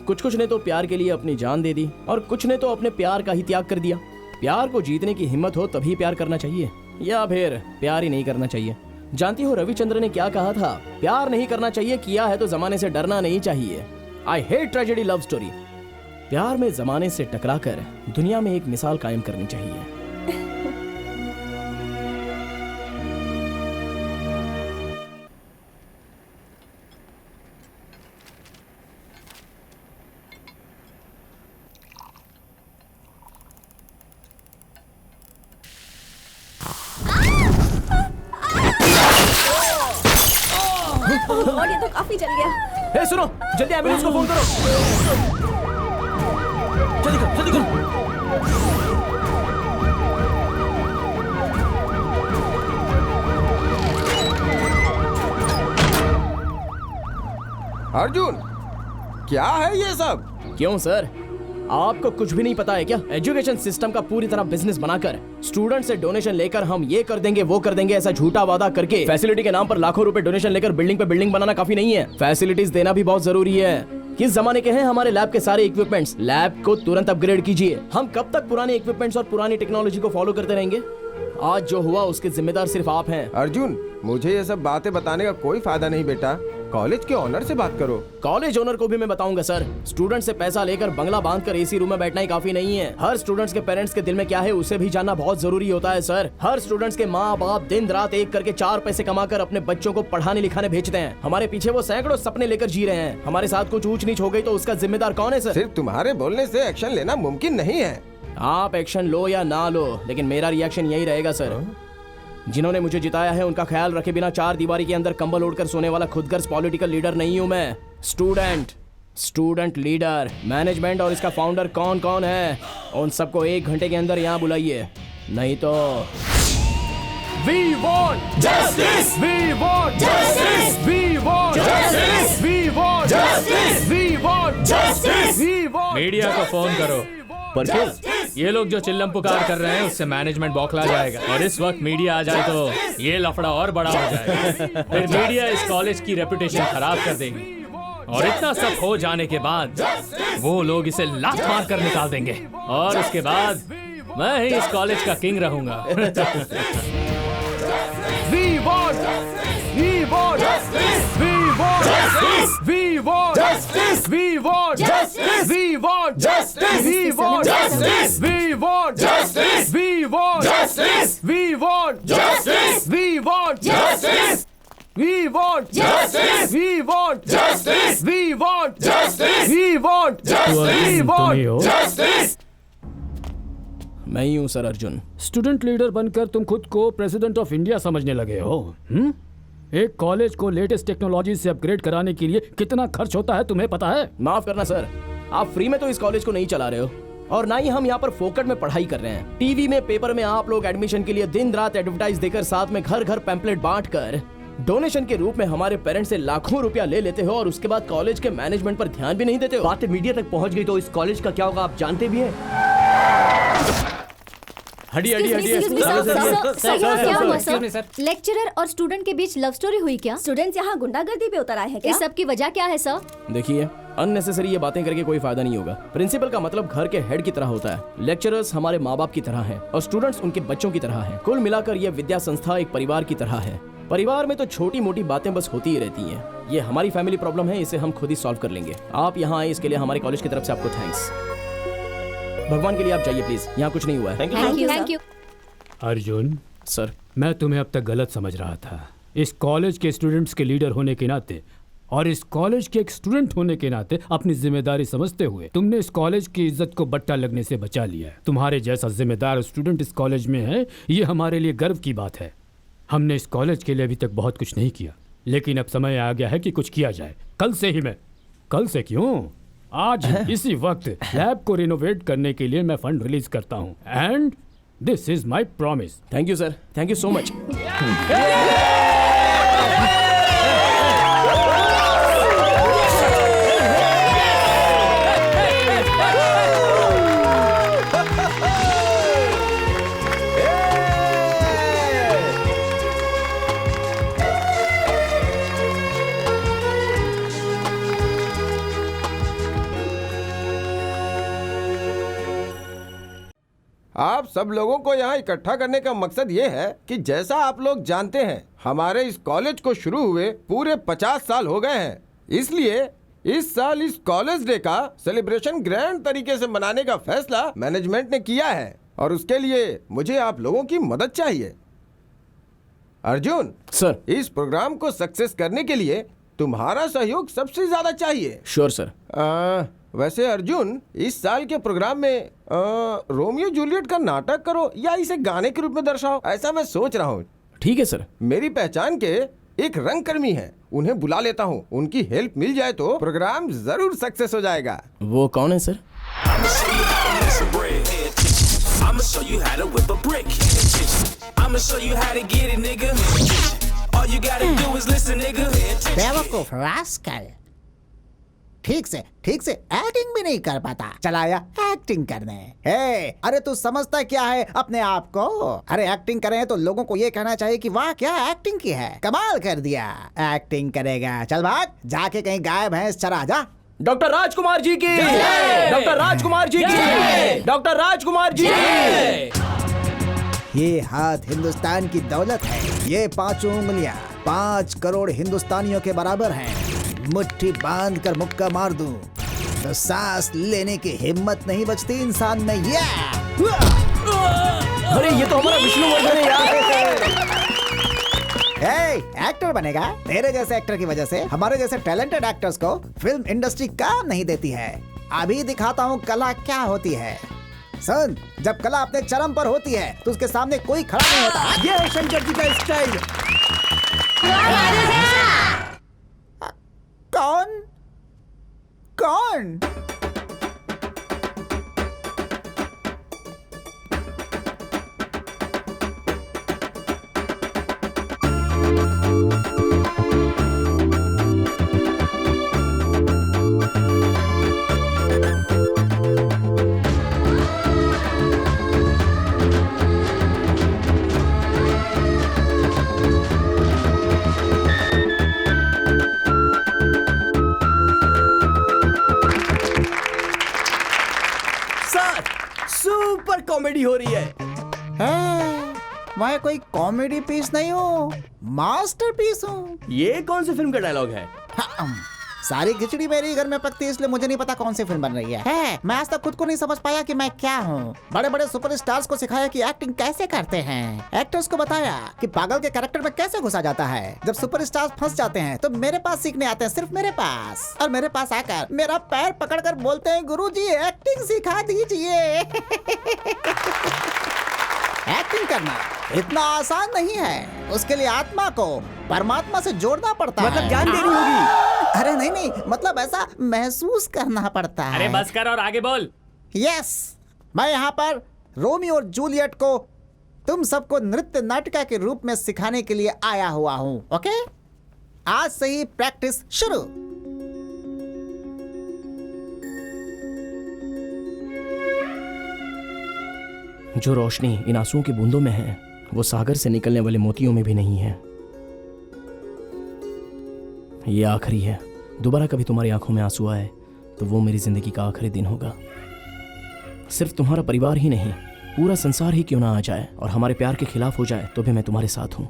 कुछ ने तो प्यार के लिए अपनी जान दे दी और कुछ ने तो अपने प्यार का ही त्याग कर दिया। प्यार को जीतने की हिम्मत हो तभी प्यार करना चाहिए, या फिर प्यार ही नहीं करना चाहिए। जानती हो रविचंद्र ने क्या कहा था? प्यार नहीं करना चाहिए, किया है तो जमाने से डरना नहीं चाहिए। I hate tragedy love story. प्यार में जमाने से टकराकर दुनिया में एक मिसाल कायम करनी चाहिए। और ये तो काफी जल गया। हे सुनो, जल्दी एम्बुलेंस को फोन करो। जल्दी करो, जल्दी करो। अर्जुन, क्या है ये सब? क्यों सर, आपको कुछ भी नहीं पता है क्या? एजुकेशन सिस्टम का पूरी तरह बिजनेस बनाकर स्टूडेंट से डोनेशन लेकर हम ये कर देंगे वो कर देंगे ऐसा झूठा वादा करके फैसिलिटी के नाम पर लाखों रुपए डोनेशन लेकर बिल्डिंग पे बिल्डिंग बनाना काफी नहीं है। फैसिलिटीज देना भी बहुत जरूरी है। किस जमाने के हैं हमारे लैब के सारे इक्विपमेंट्स? लैब को तुरंत अपग्रेड कीजिए। हम कब तक पुराने इक्विपमेंट्स और पुरानी टेक्नोलॉजी को फॉलो करते रहेंगे? आज जो हुआ उसके जिम्मेदार सिर्फ आप हैं। अर्जुन, मुझे ये सब बातें बताने का कोई फायदा नहीं बेटा। कॉलेज के ऑनर से बात करो। कॉलेज ओनर को भी मैं बताऊंगा सर। स्टूडेंट से पैसा लेकर बंगला बांधकर एसी रूम में बैठना ही काफी नहीं है। हर स्टूडेंट्स के पेरेंट्स के दिल में क्या है उसे भी जानना बहुत जरूरी होता है सर। हर स्टूडेंट्स के माँ बाप दिन रात एक करके 4 पैसे कमाकर अपने बच्चों को पढ़ाने लिखाने भेजते हैं। हमारे पीछे वो सैकड़ों सपने लेकर जी रहे हैं। हमारे साथ कुछ ऊंच नीच हो गई तो उसका जिम्मेदार कौन है सर? सिर्फ तुम्हारे बोलने से एक्शन लेना मुमकिन नहीं है। आप एक्शन लो या ना लो, लेकिन मेरा रिएक्शन यही रहेगा सर। जिन्होंने मुझे जिताया है उनका ख्याल रखे बिना 4 दीवारी के अंदर कंबल ओढ़कर सोने वाला खुदगर्ज पॉलिटिकल लीडर नहीं हूं मैं। Student leader. मैनेजमेंट और इसका फाउंडर कौन कौन है उन सबको 1 घंटे के अंदर यहाँ बुलाइए, नहीं तो We want justice. We want justice. We want justice. We want justice. We want justice. We want. Media को फोन करो। पर क्यों? ये लोग जो चिल्लम पुकार कर रहे हैं उससे मैनेजमेंट बौखला जाएगा और इस वक्त मीडिया आ जाए तो ये लफड़ा और बड़ा हो जाएगा। फिर मीडिया इस कॉलेज की रेपुटेशन खराब कर देगी और इतना सब हो जाने के बाद वो लोग इसे लात मार कर निकाल देंगे और उसके बाद मैं ही इस कॉलेज का किंग रहूंगा। We want justice. We want justice. We want justice. We want justice. We want justice. We want justice. We want justice. We want justice. We want justice. We want justice. We want justice. We want justice. We want justice. We want justice. We want justice. मैं ही हूँ sir Arjun. Student leader बनकर तुम खुद को president of India समझने लगे हो। एक कॉलेज को लेटेस्ट टेक्नोलॉजी से अपग्रेड कराने के लिए कितना खर्च होता है तुम्हें पता है? माफ करना सर, आप फ्री में तो इस कॉलेज को नहीं चला रहे हो और ना ही हम यहाँ पर फोकट में पढ़ाई कर रहे हैं। टीवी में, पेपर में आप लोग एडमिशन के लिए दिन रात एडवर्टाइज देकर, साथ में घर घर पैम्पलेट बांटकर डोनेशन के रूप में हमारे पेरेंट्स से लाखों रुपया ले लेते हो और उसके बाद कॉलेज के मैनेजमेंट पर ध्यान भी नहीं देते हो। बातें मीडिया तक पहुंच गई तो इस कॉलेज का क्या होगा आप जानते भी हैं? हडी हडी हडी। लेक्चरर और स्टूडेंट के बीच लव स्टोरी हुई क्या? स्टूडेंट्स यहाँ गुंडागर्दी पे उतर आए हैं क्या? इस सब की वजह क्या है सर? देखिए, अननेसेसरी ये बातें करके कोई फायदा नहीं होगा। प्रिंसिपल का मतलब घर के हेड की तरह होता है, लेक्चरर्स हमारे माँ बाप की तरह हैं और स्टूडेंट्स उनके बच्चों की तरह हैं। कुल मिलाकर ये विद्या संस्था एक परिवार की तरह है। परिवार में तो छोटी मोटी बातें बस होती ही रहती हैं। ये हमारी फैमिली प्रॉब्लम है, इसे हम खुद ही सॉल्व कर लेंगे। आप यहाँ आए इसके लिए हमारे कॉलेज की तरफ से आपको थैंक्स। भगवान के लिए आप जाइए प्लीज, यहाँ कुछ नहीं हुआ है। Thank you. अर्जुन सर, मैं तुम्हें अब तक गलत समझ रहा था। इस कॉलेज के स्टूडेंट्स के लीडर होने के नाते और इस कॉलेज के एक स्टूडेंट होने के नाते अपनी जिम्मेदारी समझते हुए तुमने इस कॉलेज की इज्जत को बट्टा लगने से बचा लिया है। तुम्हारे जैसा जिम्मेदार स्टूडेंट इस कॉलेज में है, ये हमारे लिए गर्व की बात है। हमने इस कॉलेज के लिए अभी तक बहुत कुछ नहीं किया, लेकिन अब समय आ गया है कि कुछ किया जाए। कल से ही मैं, कल से क्यों, आज इसी वक्त लैब को रिनोवेट करने के लिए मैं फंड रिलीज करता हूँ and this is my promise. Thank you sir, thank you so much. आप सब लोगों को यहाँ इकट्ठा करने का मकसद ये है कि जैसा आप लोग जानते हैं, हमारे इस कॉलेज को शुरू हुए पूरे 50 साल हो गए हैं। इसलिए इस साल इस कॉलेज डे का सेलिब्रेशन ग्रैंड तरीके से मनाने का फैसला मैनेजमेंट ने किया है और उसके लिए मुझे आप लोगों की मदद चाहिए। अर्जुन सर, इस प्रोग्राम को सक्सेस करने के लिए तुम्हारा सहयोग सबसे ज्यादा चाहिए। Sure sir. वैसे अर्जुन, इस साल के प्रोग्राम में रोमियो जूलियट का नाटक करो या इसे गाने के रूप में दर्शाओ, ऐसा मैं सोच रहा हूँ। ठीक है सर। मेरी पहचान के एक रंगकर्मी है, उन्हें बुला लेता हूँ। उनकी हेल्प मिल जाए तो प्रोग्राम जरूर सक्सेस हो जाएगा। वो कौन है सर? बेवकूफ रास्कल, ठीक से एक्टिंग भी नहीं कर पाता, चलाया एक्टिंग करने। अरे तू समझता क्या है अपने आप को? अरे एक्टिंग करें तो लोगों को ये कहना चाहिए कि वाह क्या एक्टिंग की है, कमाल कर दिया। एक्टिंग करेगा, चल भाग, जाके कहीं गाय भैंस चरा जा। डॉक्टर राजकुमार जी की, डॉक्टर राजकुमार जी की, डॉक्टर राजकुमार जी की। ये हाथ हिंदुस्तान की दौलत है, ये 5 उंगलियां 5 करोड़ हिंदुस्तानियों के बराबर हैं। मुट्ठी बांध कर मुक्का मार दूं तो सांस लेने की हिम्मत नहीं बचती इंसान में। ये अरे ये तो हमारा विष्णुवर्धन है यार। एक्टर बनेगा? तेरे जैसे एक्टर की वजह से हमारे जैसे टैलेंटेड एक्टर्स को फिल्म इंडस्ट्री काम नहीं देती है। अभी दिखाता हूँ कला क्या होती है। सुन, जब कला अपने चरम पर होती है तो उसके सामने कोई खड़ा नहीं होता। ये है शंकर जी का स्टाइल। कौन कौन? कॉमेडी हो रही है। मैं कोई कॉमेडी पीस नहीं हूँ, मास्टरपीस हूँ। ये कौन सी फिल्म का डायलॉग है? सारी खिचड़ी मेरी घर में पकती है, इसलिए मुझे नहीं पता कौन सी फिल्म बन रही है। मैं आज तक खुद को नहीं समझ पाया कि मैं क्या हूँ। बड़े बड़े सुपरस्टार्स को सिखाया कि एक्टिंग कैसे करते हैं, एक्टर्स को बताया कि पागल के कैरेक्टर में कैसे घुसा जाता है। जब सुपरस्टार्स फंस जाते हैं तो मेरे पास सीखने आते हैं, सिर्फ मेरे पास। और मेरे पास आकर मेरा पैर पकड़कर बोलते हैं, गुरुजी एक्टिंग सिखा दीजिए। एक्टिंग करना इतना आसान नहीं है, उसके लिए आत्मा को परमात्मा से जोड़ना पड़ता है। मतलब जान देनी होगी। अरे नहीं, मतलब ऐसा महसूस करना पड़ता है। अरे बस कर और आगे बोल। यस, मैं यहाँ पर रोमियो और जूलियट को तुम सबको नृत्य नाटिका के रूप में सिखाने के लिए आया हुआ हूँ। ओके, आज से ही प्रैक्टिस शुरू। जो रोशनी इन आंसुओं की बूंदों में है, वो सागर से निकलने वाले मोतियों में भी नहीं है। ये आखिरी है। दोबारा कभी तुम्हारी आंखों में आंसू आए तो वो मेरी जिंदगी का आखिरी दिन होगा। सिर्फ तुम्हारा परिवार ही नहीं, पूरा संसार ही क्यों ना आ जाए और हमारे प्यार के खिलाफ हो जाए तो भी मैं तुम्हारे साथ हूं।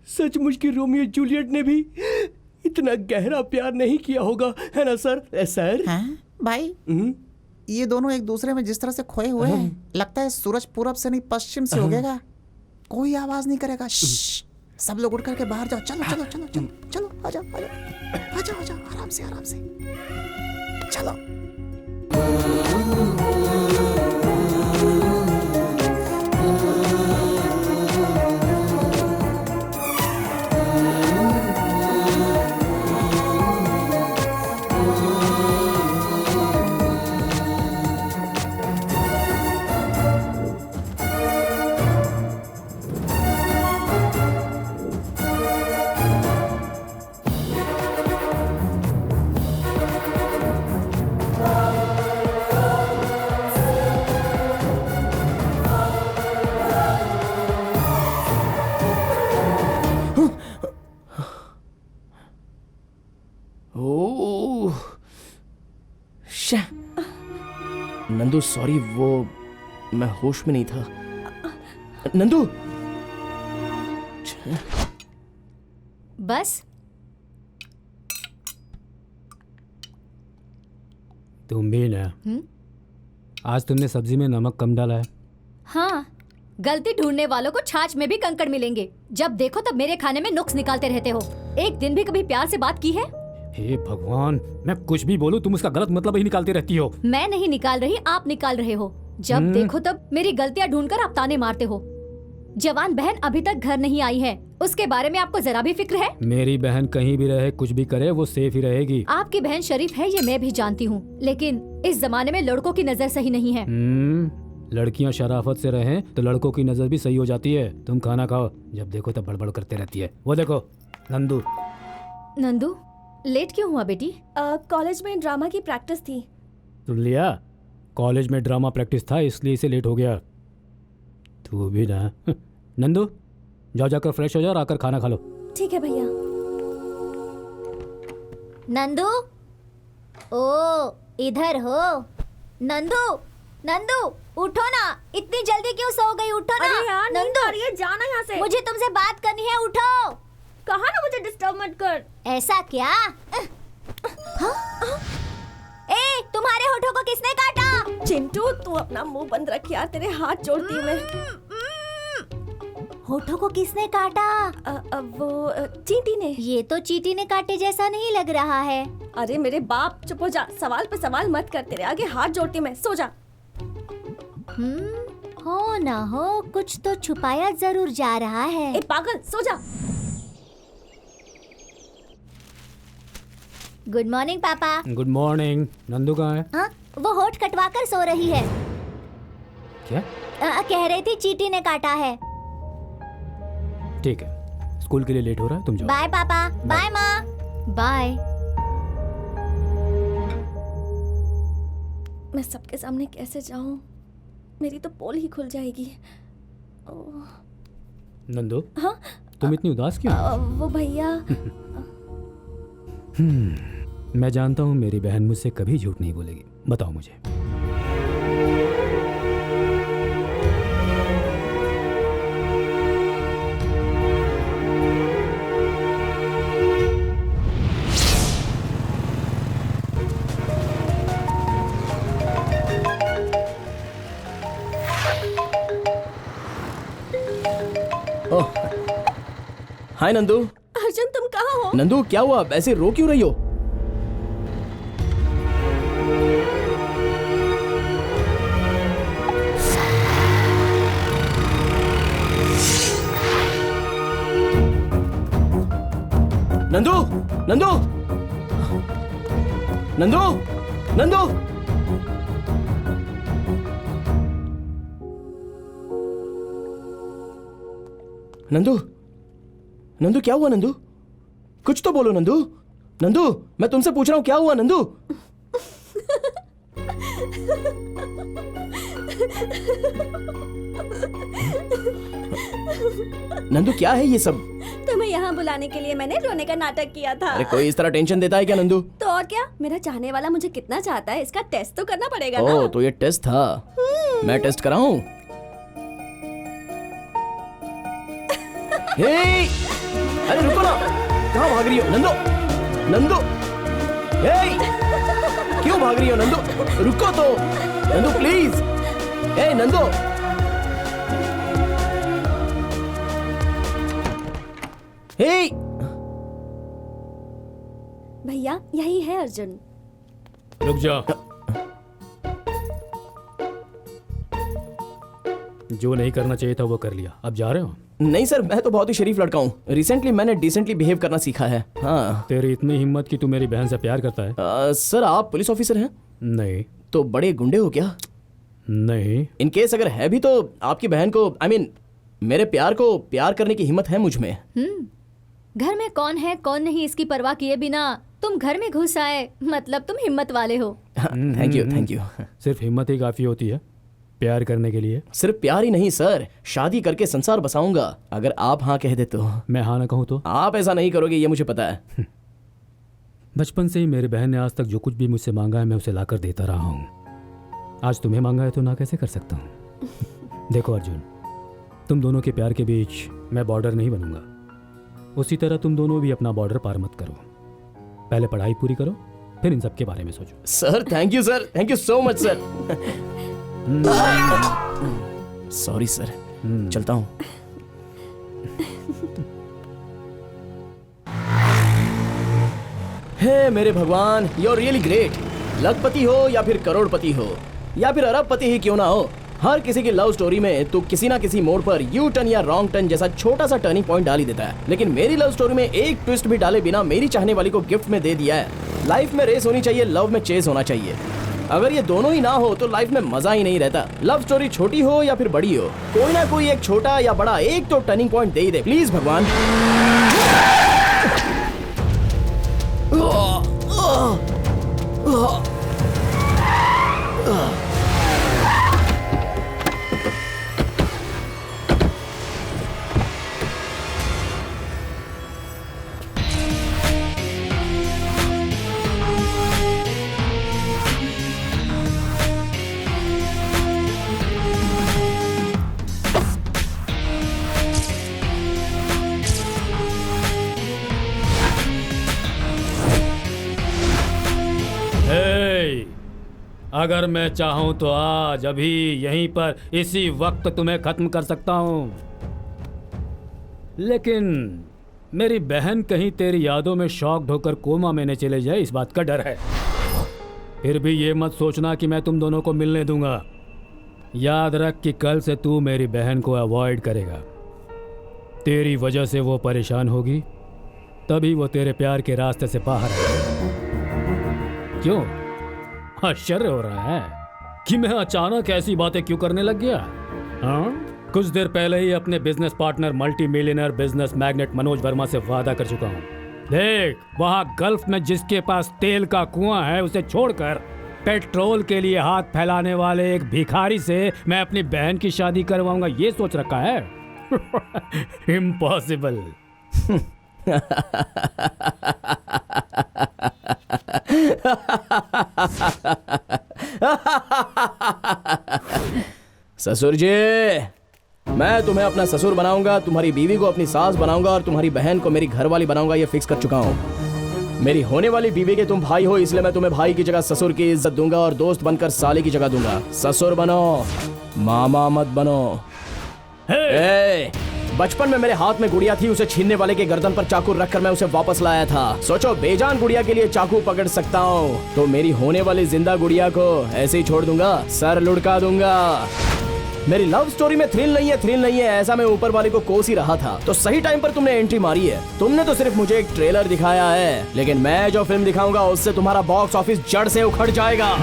सचमुच की रोमियो जूलियट ने भी इतना गहरा प्यार नहीं किया होगा, है ना सर? सर भाई, ये दोनों एक दूसरे में जिस तरह से खोए हुए हैं, लगता है सूरज पूरब से नहीं पश्चिम से उगेगा। कोई आवाज नहीं करेगा। सब लोग उठ करके बाहर जाओ। चलो चलो चलो चलो चलो, आ जाओ आ जाओ आ जाओ आ जाओ, आराम से आराम से चलो। नंदू सॉरी, वो मैं होश में नहीं था। नंदू बस तुम भी ना। आज तुमने सब्जी में नमक कम डाला है। हाँ, गलती ढूंढने वालों को छाछ में भी कंकड़ मिलेंगे। जब देखो तब मेरे खाने में नुक्स निकालते रहते हो। एक दिन भी कभी प्यार से बात की है? हे भगवान, मैं कुछ भी बोलूं तुम उसका गलत मतलब ही निकालती रहती हो। मैं नहीं निकाल रही, आप निकाल रहे हो। जब देखो तब मेरी गलतियां ढूंढकर आप ताने मारते हो। जवान बहन अभी तक घर नहीं आई है, उसके बारे में आपको जरा भी फिक्र है? मेरी बहन कहीं भी रहे, कुछ भी करे, वो सेफ ही रहेगी। आपकी बहन शरीफ है, ये मैं भी जानती हूँ, लेकिन इस जमाने में लड़कों की नजर सही नहीं है। लड़कियां शराफत से रहें तो लड़कों की नजर भी सही हो जाती है। तुम खाना खाओ, जब देखो तब बड़बड़ करते रहती है। वो देखो नंदू। नंदू, लेट क्यों हुआ बेटी? कॉलेज में ड्रामा की प्रैक्टिस थी। सुन लिया, कॉलेज में ड्रामा प्रैक्टिस था इसलिए इसे लेट हो गया। तू भी ना। नंदू जाओ, जाकर फ्रेश हो जाओ और आकर खाना खा लो। ठीक है भैया। नंदू, ओ इधर हो। नंदू, नंदू उठो ना, इतनी जल्दी क्यों सो गई? उठो ना। अरे यार, नींद आ रही है, जाना यहाँ से। मुझे तुमसे बात करनी है, उठो। कहा ना मुझे डिस्टर्ब मत कर। ऐसा क्या? ए, तुम्हारे होठों को किसने काटा? चिंटू, तू अपना मुंह बंद रख यार, तेरे हाथ जोड़ती हूँ मैं। होठों को किसने काटा? वो चींटी ने। ये तो चींटी ने काटे जैसा नहीं लग रहा है। अरे मेरे बाप, चुप हो जा, सवाल पे सवाल मत कर, तेरे आगे हाथ जोड़ती हूँ मैं, सो जा। हो ना हो, कुछ तो छुपाया जरूर जा रहा है। ए पागल, सो जा। गुड मॉर्निंग पापा। Good morning. नंदू कहाँ है? हाँ, वो होठ कटवा कर सो रही है। क्या? कह रही थी चींटी ने काटा है। ठीक है, स्कूल के लिए लेट हो रहा है, तुम जाओ। बाय पापा। बाय माँ। बाय। मैं सबके सामने कैसे जाऊं? मेरी तो पोल ही खुल जाएगी। ओह, नंदू, हाँ? तुम इतनी उदास क्यों? वो भैया। मैं जानता हूँ मेरी बहन मुझसे कभी झूठ नहीं बोलेगी। बताओ मुझे। हाय नंदू। अर्जुन, तुम कहाँ हो? नंदू क्या हुआ, ऐसे रो क्यों रही हो? नंदू, नंदू, नंदू, नंदू। नंदू, नंदू क्या हुआ नंदू? कुछ तो बोलो नंदू। नंदू, मैं तुमसे पूछ रहा हूँ क्या हुआ नंदू? नंदू क्या है ये सब? तुम्हें यहाँ बुलाने के लिए मैंने रोने का नाटक किया था। अरे कोई इस तरह टेंशन देता है क्या नंदू? तो और क्या, मेरा चाहने वाला मुझे कितना चाहता है इसका टेस्ट तो करना पड़ेगा ना। ओह, तो ये टेस्ट था। मैं टेस्ट कराऊं? हे! अरे रुको ना, कहाँ भाग रही हो नंदू? नंदू, हे! क्यों भाग रही हो नंदू? रुको तो नंदू प्लीज। हे नंदू, हे! भैया यही है अर्जुन। रुक जा। जो नहीं करना चाहिए था वो कर लिया, अब जा रहे हो? नहीं सर, मैं तो बहुत ही शरीफ लड़का हूँ। रिसेंटली मैंने डिसेंटली बिहेव करना सीखा है। हाँ। तेरी इतनी हिम्मत कि तू मेरी बहन से प्यार करता है? सर आप पुलिस ऑफिसर हैं? नहीं। तो बड़े गुंडे हो क्या? नहीं। इन केस अगर है भी तो आपकी बहन को मेरे प्यार को प्यार करने की हिम्मत है मुझ में। घर में कौन है कौन नहीं इसकी परवाह किए बिना तुम घर में घुस आए, मतलब तुम हिम्मत वाले हो। Thank you, thank you. सिर्फ हिम्मत ही काफी होती है प्यार करने के लिए? सिर्फ प्यार ही नहीं सर, शादी करके संसार बसाऊंगा अगर आप हाँ कह दे तो। मैं हाँ ना कहूँ तो? आप ऐसा नहीं करोगे ये मुझे पता है। बचपन से ही मेरी बहन ने आज तक जो कुछ भी मुझसे मांगा है मैं उसे लाकर देता रहा हूँ। आज तुम्हें मांगा है तो ना कैसे कर सकता हूँ? देखो अर्जुन, तुम दोनों के प्यार के बीच मैं बॉर्डर नहीं बनूंगा। उसी तरह तुम दोनों भी अपना बॉर्डर पार मत करो। पहले पढ़ाई पूरी करो, फिर इन सब के बारे में सोचो। Sir thank you sir, thank you so much sir. Sorry sir, चलता हूँ। हे मेरे भगवान, यू आर रियली ग्रेट। लखपति हो या फिर करोड़पति हो या फिर अरबपति ही क्यों ना हो, हर किसी की लव स्टोरी में तो किसी ना किसी मोड़ पर यू टर्न या रॉन्ग टर्न जैसा छोटा सा टर्निंग पॉइंट डाल ही देता है। लेकिन मेरी लव स्टोरी में एक ट्विस्ट भी डाले बिना मेरी चाहने वाली को गिफ्ट में दे दिया है। लाइफ में रेस होनी चाहिए, लव में चेस होना चाहिए। अगर ये दोनों ही ना हो तो लाइफ में मजा ही नहीं रहता। लव स्टोरी छोटी हो या फिर बड़ी हो, कोई ना कोई एक छोटा या बड़ा एक तो turning point they he they please भगवान। अगर मैं चाहूं तो आज अभी यहीं पर इसी वक्त तुम्हें खत्म कर सकता हूं, लेकिन मेरी बहन कहीं तेरी यादों में शॉक होकर कोमा में न चले जाए, इस बात का डर है। फिर भी ये मत सोचना कि मैं तुम दोनों को मिलने दूंगा। याद रख कि कल से तू मेरी बहन को अवॉइड करेगा। तेरी वजह से वो परेशान होगी, तभी वो तेरे प्यार के रास्ते से बाहर आएगी। क्यों आश्चर्य हो रहा है कि मैं अचानक ऐसी बातें क्यों करने लग गया? हाँ, कुछ देर पहले ही अपने business partner multi millionaire business magnet Manoj Verma से वादा कर चुका हूँ। देख, वहाँ गल्फ में जिसके पास तेल का कुआं है उसे छोड़कर पेट्रोल के लिए हाथ फैलाने वाले एक भिखारी से मैं अपनी बहन की शादी करवाऊंगा, ये सोच रखा है? इम्पॉसिबल। ससुर जी, मैं तुम्हें अपना ससुर बनाऊंगा, तुम्हारी बीवी को अपनी सास बनाऊंगा और तुम्हारी बहन को मेरी घरवाली बनाऊंगा, ये फिक्स कर चुका हूँ। मेरी होने वाली बीवी के तुम भाई हो, इसलिए मैं तुम्हें भाई की जगह ससुर की इज्जत दूंगा और दोस्त बनकर साले की जगह दूंगा। ससुर बनो, मामा मत बनो। बचपन में मेरे हाथ में गुड़िया थी, उसे छीनने वाले के गर्दन पर चाकू रखकर मैं उसे वापस लाया था। सोचो, बेजान गुड़िया के लिए चाकू पकड़ सकता हूँ तो मेरी होने वाली जिंदा गुड़िया को ऐसे ही छोड़ दूंगा, सर लुढ़का दूंगा। मेरी लव स्टोरी में थ्रिल नहीं है, ऐसा मैं ऊपर वाले को कोस ही रहा था। तो सही टाइम पर तुमने एंट्री मारी है। तुमने तो सिर्फ मुझे एक ट्रेलर दिखाया है, लेकिन मैं जो फिल्म दिखाऊंगा उससे तुम्हारा बॉक्स ऑफिस जड़ से उखड़ जाएगा।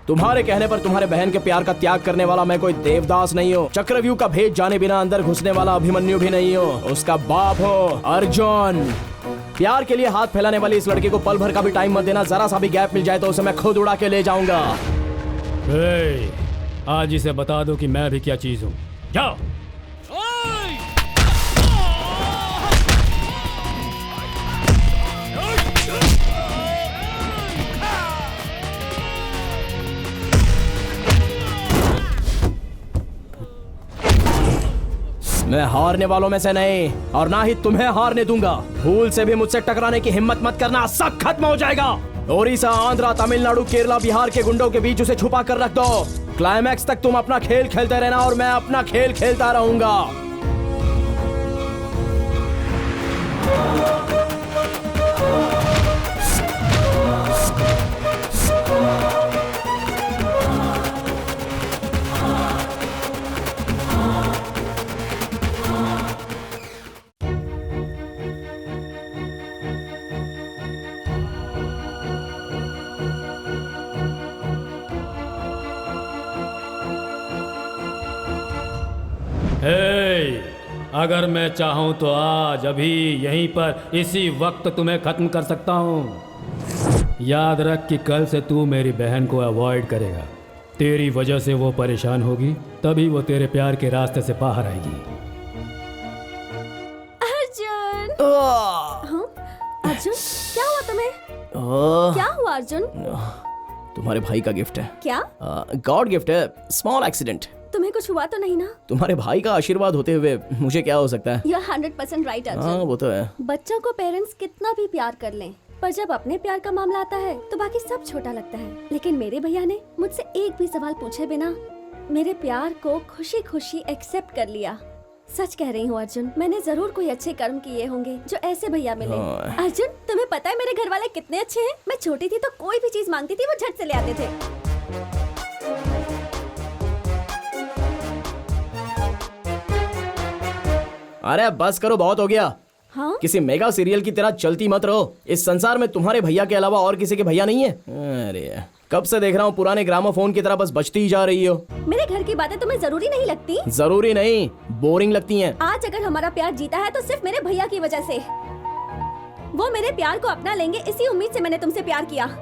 तुम्हारे कहने पर तुम्हारे बहन के प्यार का त्याग करने वाला मैं कोई देवदास नहीं हूँ, चक्रव्यूह का भेद जाने बिना अंदर घुसने वाला अभिमन्यु भी नहीं हूँ, उसका बाप हो अर्जुन। प्यार के लिए हाथ फैलाने वाली इस लड़के को पल भर का भी टाइम मत देना, जरा सा भी गैप मिल जाए तो उसे मैं खुद उड़ा के ले जाऊंगा। आज इसे बता दो कि मैं भी क्या चीज हूँ। जाओ। मैं हारने वालों में से नहीं और ना ही तुम्हें हारने दूंगा। भूल से भी मुझसे टकराने की हिम्मत मत करना, सब खत्म हो जाएगा। ओडिशा, आंध्रा, तमिलनाडु, केरला, बिहार के गुंडों के बीच उसे छुपा कर रख दो। क्लाइमैक्स तक तुम अपना खेल खेलते रहना और मैं अपना खेल खेलता रहूंगा। अगर मैं चाहूं तो आज अभी यहीं पर इसी वक्त तुम्हें खत्म कर सकता हूं। याद रख कि कल से तू मेरी बहन को अवॉइड करेगा। तेरी वजह से वो परेशान होगी, तभी वो तेरे प्यार के रास्ते से बाहर आएगी। अर्जुन, अर्जुन क्या हुआ तुम्हें? क्या हुआ अर्जुन? तुम्हारे भाई का गिफ्ट है। क्या? गॉड गिफ्ट है, स्मॉल एक्सीडेंट। तुम्हें कुछ हुआ तो नहीं ना? तुम्हारे भाई का आशीर्वाद होते हुए मुझे क्या हो सकता है? You're 100% right, Arjun. हाँ, वो तो है। बच्चों को पेरेंट्स कितना भी प्यार कर लें, पर जब अपने प्यार का मामला आता है तो बाकी सब छोटा लगता है। लेकिन मेरे भैया ने मुझसे एक भी सवाल पूछे बिना मेरे प्यार को खुशी खुशी एक्सेप्ट कर लिया। सच कह रही हूँ अर्जुन, मैंने जरूर कोई अच्छे कर्म किए होंगे जो ऐसे भैया मिले। अर्जुन, तुम्हें पता है मेरे घर वाले कितने अच्छे हैं? मैं छोटी थी तो कोई भी चीज मांगती थी वो झट से ले आते थे। अरे बस करो, बहुत हो गया। हाँ? किसी मेगा सीरियल की तरह चलती मत रहो। इस संसार में तुम्हारे भैया के अलावा और किसी के भैया नहीं है। अरे कब से देख रहा हूँ पुराने ग्रामोफोन की तरह बस बजती ही जा रही हो। मेरे घर की बातें तुम्हें जरूरी नहीं लगती? जरूरी नहीं, बोरिंग लगती हैं। आज अगर हमारा प्यार जीता है तो सिर्फ मेरे भैया की वजह से। वो मेरे प्यार को अपना लेंगे, इसी उम्मीद से मैंने तुमसे प्यार किया।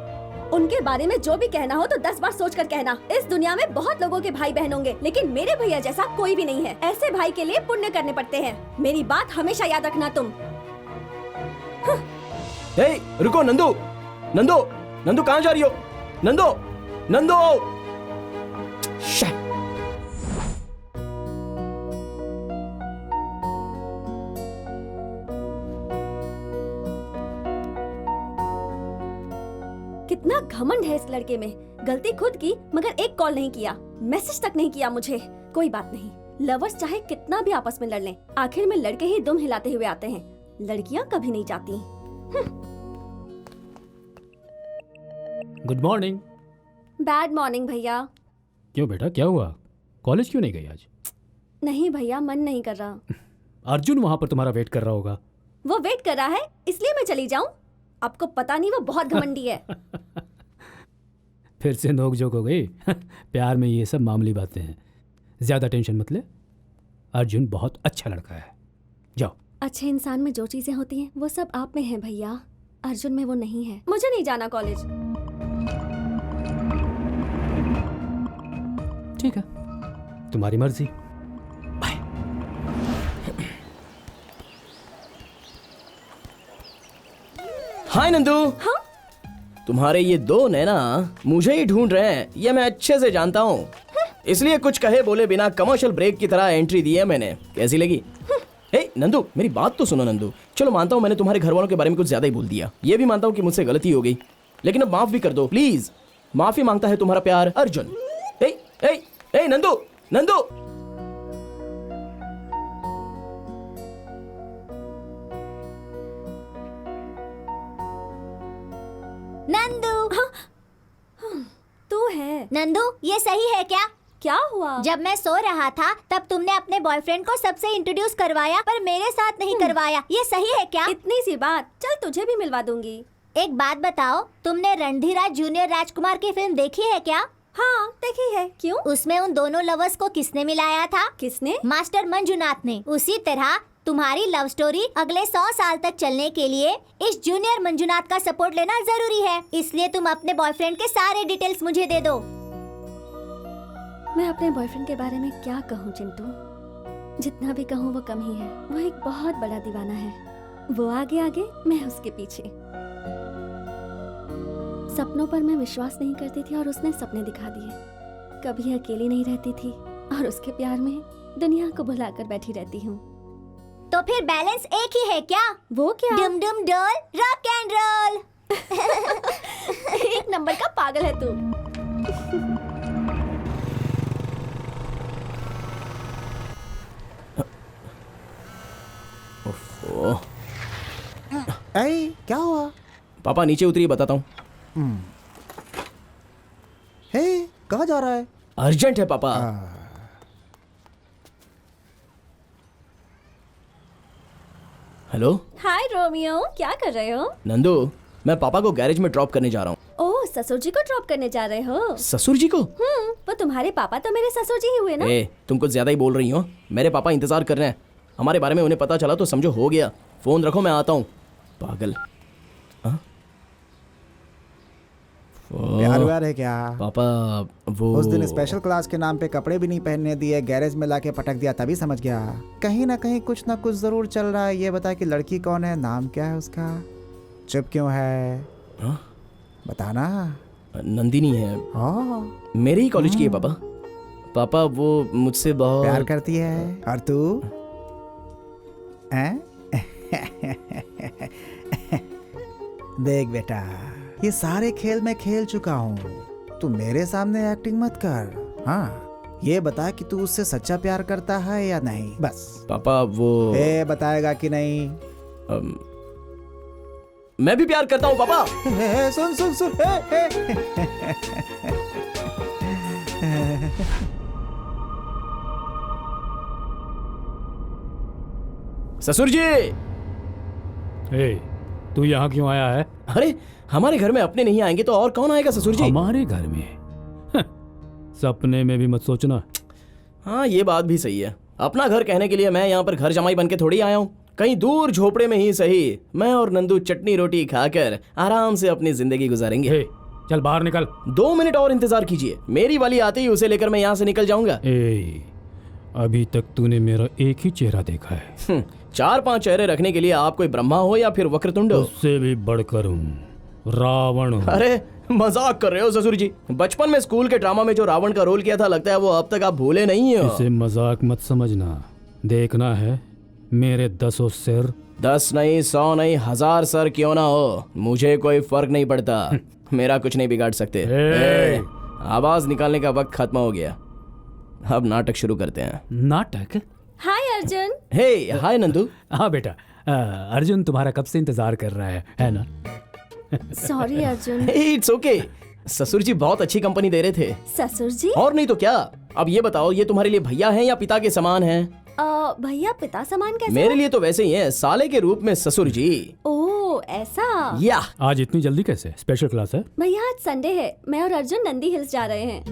उनके बारे में जो भी कहना हो तो 10 बार सोच कर कहना। इस दुनिया में बहुत लोगों के भाई बहन होंगे, लेकिन मेरे भैया जैसा कोई भी नहीं है। ऐसे भाई के लिए पुण्य करने पड़ते हैं। मेरी बात हमेशा याद रखना तुम। हे, रुको नंदू, नंदू, नंदू कहाँ जा रही हो? नंदू, नंदू। कितना घमंड है इस लड़के में। गलती खुद की, मगर एक कॉल नहीं किया, मैसेज तक नहीं किया मुझे। कोई बात नहीं, लवर्स चाहे कितना भी आपस में लड़ लें, आखिर में लड़के ही दुम हिलाते हुए आते हैं, लड़कियां कभी नहीं जाती। Good morning. बैड मॉर्निंग भैया। क्यों बेटा, क्या हुआ? कॉलेज क्यों नहीं गई आज? नहीं भैया, मन नहीं कर रहा। अर्जुन वहां पर तुम्हारा वेट कर रहा होगा। वो वेट कर रहा है इसलिए मैं चली जाऊं? आपको पता नहीं वो बहुत घमंडी है। फिर से नोकझोंक हो गई। प्यार में ये सब मामूली बातें हैं, ज्यादा टेंशन मत ले। अर्जुन बहुत अच्छा लड़का है, जाओ। अच्छे इंसान में जो चीजें होती हैं वो सब आप में हैं भैया, अर्जुन में वो नहीं है। मुझे नहीं जाना कॉलेज। ठीक है, तुम्हारी मर्जी। हाय नंदू। हाँ? तुम्हारे ये दो नैना मुझे ही ढूंढ रहे हैं, ये मैं अच्छे से जानता हूँ। इसलिए कुछ कहे बोले बिना कमर्शियल ब्रेक की तरह एंट्री दी है मैंने। कैसी लगी? ए नंदू, मेरी बात तो सुनो नंदू। चलो मानता हूँ मैंने तुम्हारे घर वालों के बारे में कुछ ज्यादा ही बोल दिया, ये भी मानता हूँ कि मुझसे गलती हो गई, लेकिन अब माफ भी कर दो प्लीज। माफी मांगता है तुम्हारा प्यार अर्जुन। ए ए ए नंदू, नंदू। नंदू। तू है? नंदू, ये सही है क्या? क्या हुआ? जब मैं सो रहा था तब तुमने अपने बॉयफ्रेंड को सबसे इंट्रोड्यूस करवाया, पर मेरे साथ नहीं करवाया। ये सही है क्या? इतनी सी बात, चल तुझे भी मिलवा दूंगी। एक बात बताओ, तुमने रणधीरा जूनियर राजकुमार की फिल्म देखी है क्या? हाँ देखी है। क्यों? उसमें उन दोनों लवर्स को किसने मिलाया था? किसने? मास्टर मंजुनाथ ने। उसी तरह तुम्हारी लव स्टोरी अगले 100 साल तक चलने के लिए इस जूनियर मंजुनाथ का सपोर्ट लेना जरूरी है। इसलिए तुम अपने बॉयफ्रेंड के सारे डिटेल्स मुझे दे दो। मैं अपने बॉयफ्रेंड के बारे में क्या कहूँ चिंटू, जितना भी कहूँ वो कम ही है। वो एक बहुत बड़ा दीवाना है। वो आगे आगे, मैं उसके पीछे। सपनों पर मैं विश्वास नहीं करती थी और उसने सपने दिखा दिए। कभी अकेली नहीं रहती थी और उसके प्यार में दुनिया को भुलाकर बैठी रहती हूँ। तो फिर बैलेंस एक ही है क्या? वो क्या? डुम डुम डोल रॉक एंड रोल। एक नंबर का पागल है तू। ऐ, क्या हुआ? पापा नीचे उतरिए, बताता हूँ। हे, कहाँ जा रहा है? अर्जेंट है पापा। हेलो। हाय रोमियो, क्या कर रहे हो? नंदू, मैं पापा को गैरेज में ड्रॉप करने जा रहा हूँ। ओह, ससुर जी को ड्रॉप करने जा रहे हो? ससुर जी को? वो तुम्हारे पापा तो मेरे ससुर जी ही हुए ना? ए, तुम कुछ ज्यादा ही बोल रही हो। मेरे पापा इंतजार कर रहे हैं। हमारे बारे में उन्हें पता चला तो समझो हो गया। फोन रखो, मैं आता हूँ। पागल। प्यार व्यार है क्या? पापा वो उस दिन स्पेशल क्लास के नाम पे कपड़े भी नहीं पहनने दिए, गैरेज में लाके पटक दिया, तभी समझ गया कहीं ना कहीं कुछ ना कुछ जरूर चल रहा है। ये बता कि लड़की कौन है, नाम क्या है उसका, चुप क्यों है? बताना। नंदिनी है। मेरे ही कॉलेज की है पापा। पापा वो मुझसे बहुत प्यार करती है। और तू? देख बेटा, ये सारे खेल मैं खेल चुका हूँ, तू मेरे सामने एक्टिंग मत कर। हाँ, ये बता कि तू उससे सच्चा प्यार करता है या नहीं, बस। पापा वो बताएगा कि नहीं? मैं भी प्यार करता हूँ पापा। सुन सुन सुन। ससुर जी। तू यहाँ क्यों आया है? अरे हमारे घर में अपने नहीं आएंगे तो और कौन आएगा ससुर जी? हमारे घर में? सपने में भी मत सोचना। हाँ ये बात भी सही है। अपना घर कहने के लिए मैं यहाँ पर घर जमाई बन के थोड़ी आया हूँ। कहीं दूर झोपड़े में ही सही, मैं और नंदू चटनी रोटी खाकर आराम से अपनी जिंदगी गुजारेंगे। चल बाहर निकल। 2 मिनट और इंतजार कीजिए, मेरी वाली आते ही उसे लेकर मैं यहाँ से निकल जाऊंगा। अभी तक तूने मेरा एक ही चेहरा देखा है। 4-5 चेहरे रखने के लिए आप कोई ब्रह्मा हो या फिर वक्रतुंड हो? उससे भी बढ़कर हूँ, रावण हूँ। अरे मजाक कर रहे हो ससुर जी? बचपन में स्कूल के ड्रामा में जो रावण का रोल किया था, लगता है वो अब तक आप भूले नहीं हो। इसे मजाक मत समझना। देखना है मेरे 10 सिर। 10 नहीं, 100 नहीं, 1000 सर क्यों ना हो, मुझे कोई फर्क नहीं पड़ता। मेरा कुछ नहीं बिगाड़ सकते। आवाज निकालने का वक्त खत्म हो गया, अब नाटक शुरू करते हैं। नाटक? हाय अर्जुन। हे हाय नंदू। हाँ बेटा, अर्जुन तुम्हारा कब से इंतजार कर रहा है ना? सॉरी अर्जुन। It's okay. ससुर जी बहुत अच्छी कंपनी दे रहे थे। ससुर जी? और नहीं तो क्या। अब ये बताओ, ये तुम्हारे लिए भैया हैं या पिता के समान हैं? भैया पिता समान कैसे? मेरे लिए तो वैसे ही हैं, साले के रूप में ससुर जी। ओह ऐसा। या आज इतनी जल्दी कैसे? स्पेशल क्लास है? भैया आज संडे है, मैं और अर्जुन नंदी हिल्स जा रहे हैं।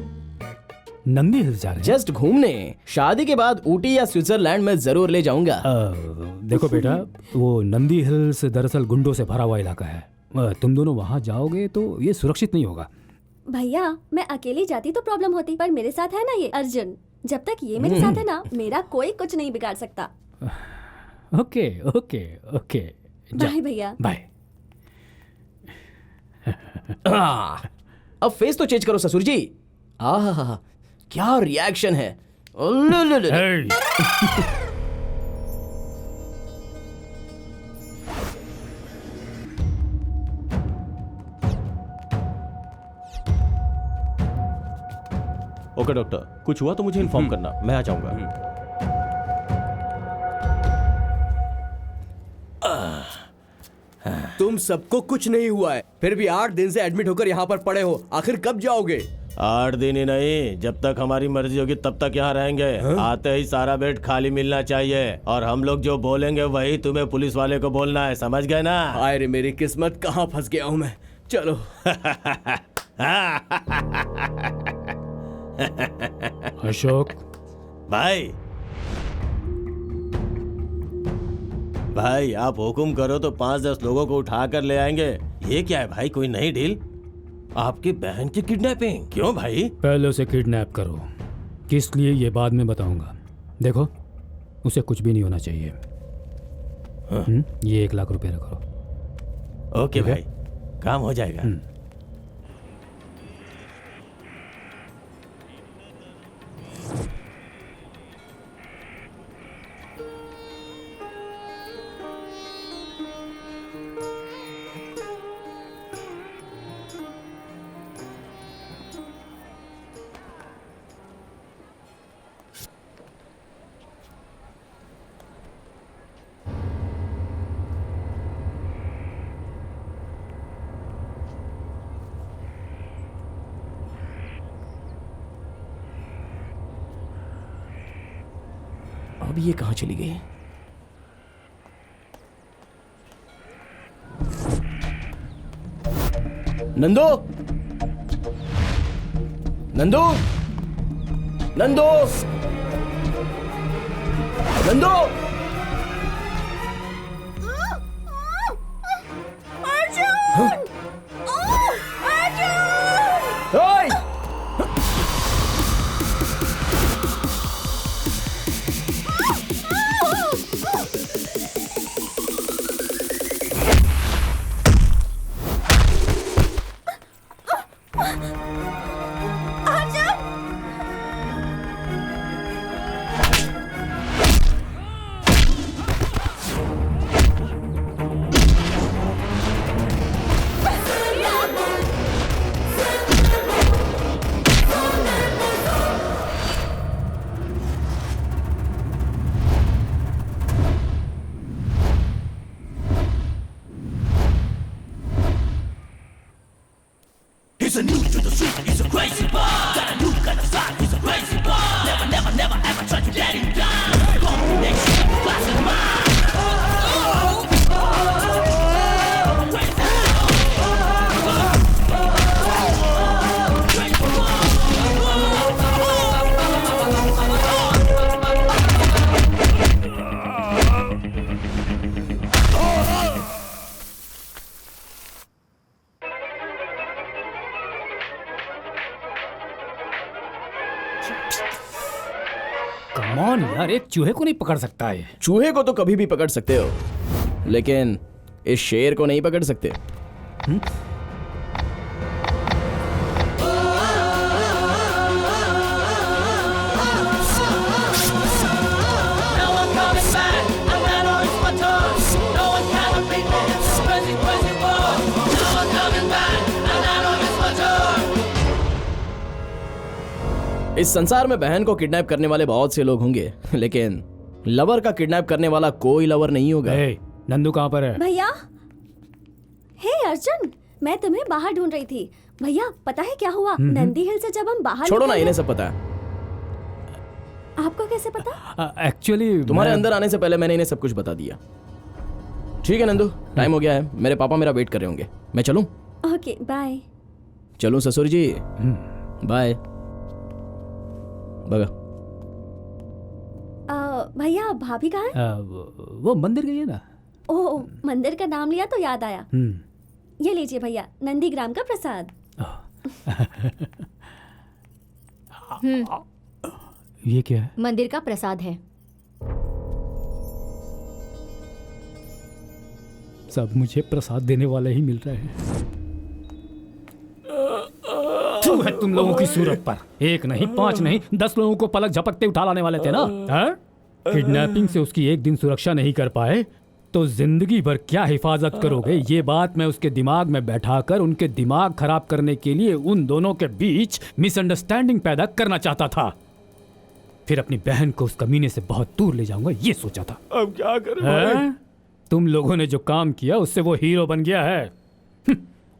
नंदी हिल्स जा रहे हैं? जस्ट घूमने। शादी के बाद ऊटी या स्विट्जरलैंड में जरूर ले जाऊंगा। देखो बेटा, वो नंदी हिल्स दरअसल गुंडों से भरा हुआ इलाका है। तुम दोनों वहां जाओगे तो ये सुरक्षित नहीं होगा। भैया मैं अकेली जाती तो प्रॉब्लम होती, पर मेरे साथ है ना ये अर्जुन। जब तक ये मेरे साथ है ना, मेरा कोई कुछ नहीं बिगाड़ सकता। ओके ओके ओके, बाय भैया। बाय। अब फेस तो चेंज करो ससुर जी। आहा, क्या रिएक्शन है। ओके डॉक्टर, कुछ हुआ तो मुझे इन्फॉर्म करना, मैं आ जाऊंगा। तुम सबको कुछ नहीं हुआ है, फिर भी 8 दिन से एडमिट होकर यहाँ पर पड़े हो। आखिर कब जाओगे? 8 दिन ही नहीं, जब तक हमारी मर्जी होगी तब तक यहाँ रहेंगे। आते ही सारा बेड खाली मिलना चाहिए, और हम लोग जो बोलेंगे वही तुम्हें पुलिस वाले को बोलना है, समझ गए ना? हाय रे मेरी किस्मत, कहाँ फंस गया हूँ मैं। चलो। अशोक भाई आप हुक्म करो तो 5-10 लोगों को उठा कर ले आएंगे। ये क्या है भाई, कोई नई डील? आपकी बहन की किडनैपिंग? क्यों भाई? पहले उसे किडनैप करो, किस लिए ये बाद में बताऊंगा। देखो, उसे कुछ भी नहीं होना चाहिए। ये 1 लाख रुपए रखो। ओके भाई, काम हो जाएगा। अब ये कहाँ चली गई? नंदो, नंदो, नंदो, नंदो। अर्जुन! ओए! He's a new to the street, he's a crazy boy. Got a new gun aside, he's a crazy boy. Never, never, never ever try to let him down. Come next to the class of mine. Come on यार, एक चूहे को नहीं पकड़ सकता है। चूहे को तो कभी भी पकड़ सकते हो, लेकिन इस शेर को नहीं पकड़ सकते। इस संसार में बहन को किडनैप करने वाले बहुत से लोग होंगे, लेकिन लवर का किडनैप करने वाला कोई लवर नहीं होगा। नंदू कहाँ पर है? भैया, हे अर्जुन, मैं तुम्हें बाहर ढूंढ रही थी। भैया पता है क्या हुआ? नंदी हिल से जब हम बाहर छोड़ो ना, इन्हें सब पता है। आपको कैसे पता? एक्चुअली तुम्हारे अंदर आने से पहले मैंने इन्हें सब कुछ बता दिया। ठीक है नंदू, टाइम हो गया है, मेरे पापा मेरा वेट कर रहे होंगे, मैं चलूं? Okay bye. चलूं ससुर जी? बाय। बगा। भैया भाभी कहाँ है? वो मंदिर गई है ना। ओह, मंदिर का नाम लिया तो याद आया। ये लीजिए भैया, नंदीग्राम का प्रसाद। ये क्या है? मंदिर का प्रसाद है। सब मुझे प्रसाद देने वाले ही मिल रहे हैं। तुम लोगों की सूरत पर 1 नहीं 5 नहीं 10 लोगों को पलक झपकते उठा लाने वाले थे ना? किडनैपिंग से उसकी एक दिन सुरक्षा नहीं कर पाए तो जिंदगी भर क्या हिफाजत करोगे? ये बात मैं उसके दिमाग में बैठाकर उनके दिमाग खराब करने के लिए उन दोनों के बीच मिसअंडरस्टैंडिंग पैदा करना चाहता था। फिर अपनी बहन को उस कमीने से बहुत दूर ले जाऊंगा, ये सोचा था। अब क्या करें? तुम लोगों ने जो काम किया उससे वो हीरो बन गया है।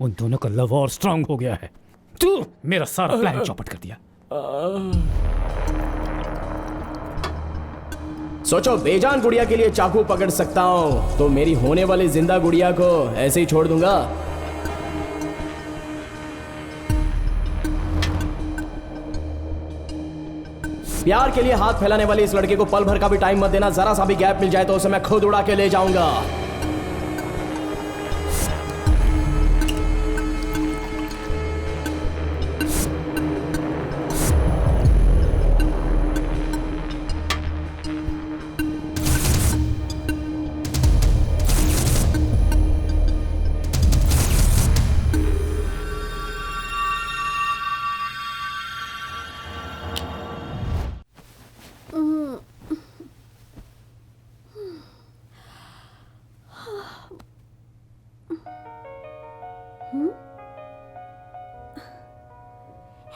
उन दोनों का लव और स्ट्रांग हो गया है। तू मेरा सारा प्लान चौपट कर दिया। सोचो, बेजान गुड़िया के लिए चाकू पकड़ सकता हूँ तो मेरी होने वाली जिंदा गुड़िया को ऐसे ही छोड़ दूंगा? प्यार के लिए हाथ फैलाने वाले इस लड़के को पल भर का भी टाइम मत देना। जरा सा भी गैप मिल जाए तो उसे मैं खुद उड़ा के ले जाऊंगा।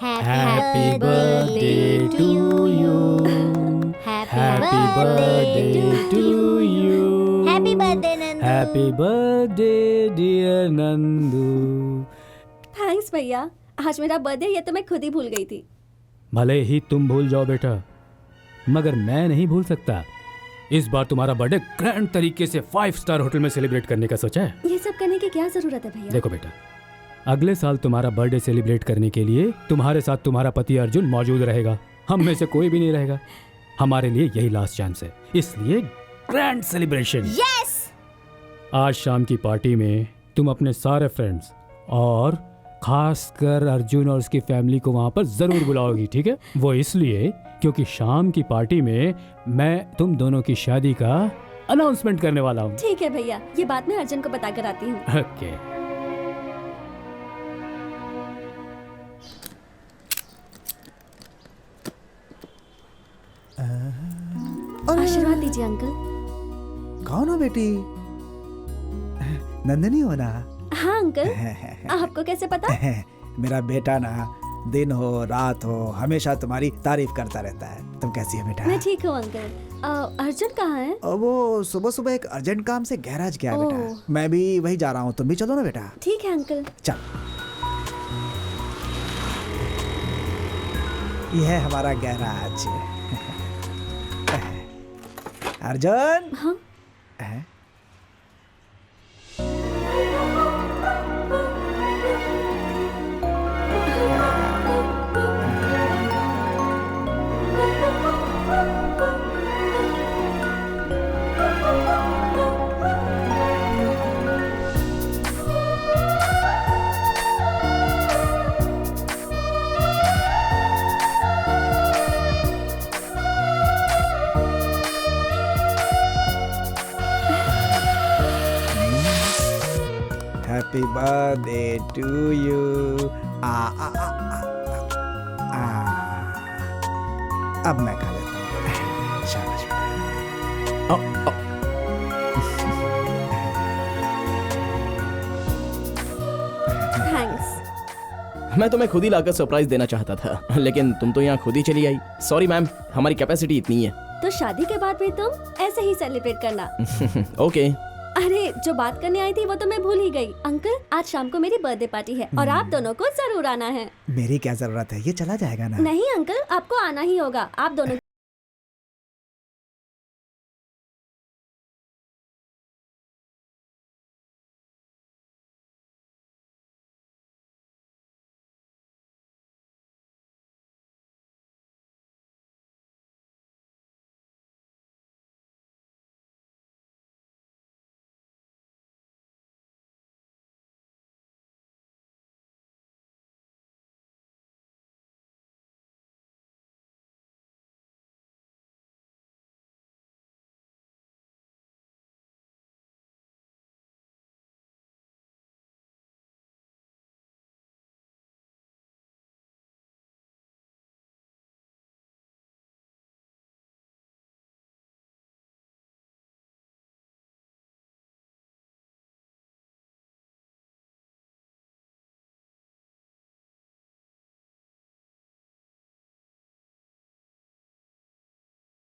Happy birthday to you. Happy birthday to you. Happy birthday Nandu. Happy birthday dear Nandu. Thanks भैया, आज मेरा बर्थडे ये तो मैं खुद ही भूल गई थी। भले ही तुम भूल जाओ बेटा, मगर मैं नहीं भूल सकता। इस बार तुम्हारा बर्थडे ग्रैंड तरीके से 5 स्टार होटल में सेलिब्रेट करने का सोचा है। ये सब करने की क्या जरूरत है भैया? देखो बेटा, अगले साल तुम्हारा बर्थडे सेलिब्रेट करने के लिए तुम्हारे साथ तुम्हारा पति अर्जुन मौजूद रहेगा। हम में से कोई भी नहीं रहेगा। हमारे लिए यही लास्ट चांस है, इसलिए ग्रैंड सेलिब्रेशन। यस। आज शाम की पार्टी में तुम अपने सारे फ्रेंड्स और खासकर अर्जुन और उसकी फैमिली को वहां पर जरूर बुलाओगी, ठीक है? वो इसलिए क्योंकि शाम की पार्टी में मैं तुम दोनों की शादी का अनाउंसमेंट करने वाला हूँ। ठीक है भैया, ये बात मैं अर्जुन को बता कर आती हूँ। ओके। आशीर्वाद दीजिए अंकल। कौन हो बेटी? नंदिनी हो ना? हाँ अंकल। आपको कैसे पता? मेरा बेटा ना दिन हो रात हो हमेशा तुम्हारी तारीफ करता रहता है। तुम कैसी हो बेटा? मैं ठीक हूँ अंकल। अर्जुन कहाँ है? वो सुबह सुबह एक अर्जेंट काम से गैराज गया है बेटा। मैं भी वही जा रहा हूँ, तुम भी चलो ना बेटा। ठीक है अंकल। चल। यह है हमारा गैराज। अर्जुन। हाँ? Happy birthday to you. अब मैं खा लेता हूँ। शाबाश बेटा। थैंक्स। मैं तुम्हें खुद ही लाकर सरप्राइज देना चाहता था, लेकिन तुम तो यहाँ खुद ही चली आई। सॉरी मैम, हमारी कैपेसिटी इतनी है। तो शादी के बाद भी तुम ऐसे ही सेलिब्रेट करना। ओके। अरे जो बात करने आई थी वो तो मैं भूल ही गई। अंकल, आज शाम को मेरी बर्थडे पार्टी है और आप दोनों को जरूर आना है। मेरी क्या जरूरत है, ये चला जाएगा ना? नहीं अंकल, आपको आना ही होगा। आप दोनों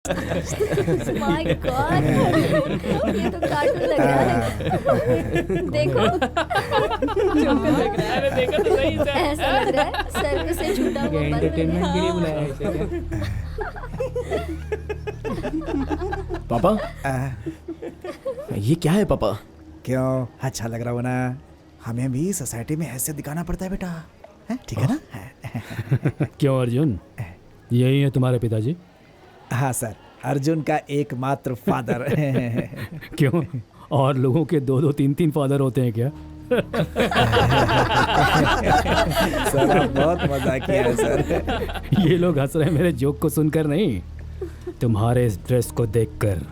माय गॉड, ये तो कार्टून लग रहा है। देखो, जोकर लग रहा है। अरे देखो तो सही से। ऐसा लग रहा है सर्कस से छूटा हुआ बल्ब। एंटरटेनमेंट के लिए बुलाया है इसे। पापा, ये क्या है पापा? क्यों अच्छा लग रहा हो ना? हमें भी सोसाइटी में हैसियत दिखाना पड़ता है बेटा, हैं? ठीक है ना? क्यों अर्जुन, यही है तुम्हारे पिताजी? हाँ सर, अर्जुन का एकमात्र फादर। क्यों, और लोगों के 2-2, 3-3 फादर होते हैं क्या? सर आप बहुत मजा किया है सर। ये लोग हंस रहे हैं मेरे जोक को सुनकर नहीं, तुम्हारे इस ड्रेस को देखकर।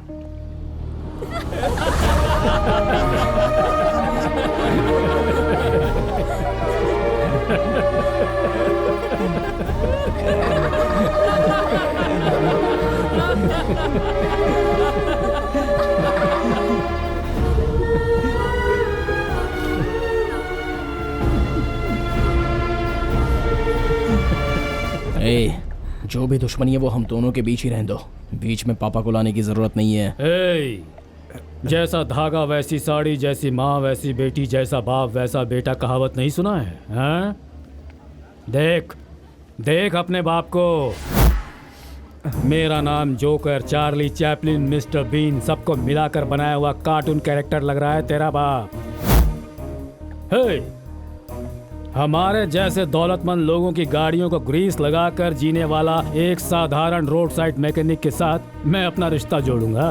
जो भी दुश्मनी है वो हम दोनों के बीच ही रहने दो, बीच में पापा को लाने की जरूरत नहीं है। जैसा धागा वैसी साड़ी, जैसी माँ वैसी बेटी, जैसा बाप वैसा बेटा, कहावत नहीं सुना है? हैं? देख देख अपने बाप को। Mera Naam Joker, Charlie Chaplin, mister Bean, सबको मिलाकर बनाया हुआ कार्टून कैरेक्टर लग रहा है तेरा बाप। हे, हमारे जैसे दौलतमंद लोगों की गाड़ियों को ग्रीस लगाकर जीने वाला एक साधारण रोड साइड मैकेनिक के साथ मैं अपना रिश्ता जोड़ूंगा।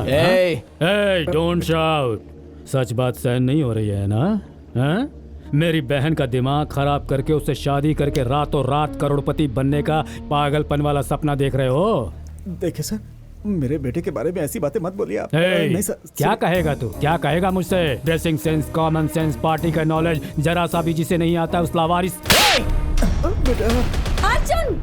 Don't shout. सच बात सहन नहीं हो रही है ना? हैं? मेरी बहन का दिमाग खराब करके उससे शादी करके रातों रात करोड़पति बनने का पागलपन वाला सपना देख रहे हो? देखिए सर, मेरे बेटे के बारे में ऐसी बातें मत बोलिए आप। नहीं सर, क्या कहेगा तू? क्या कहेगा मुझसे? Dressing sense, common sense, party का नॉलेज जरा सा भी जिसे नहीं आता उस लावारिस। अर्जुन!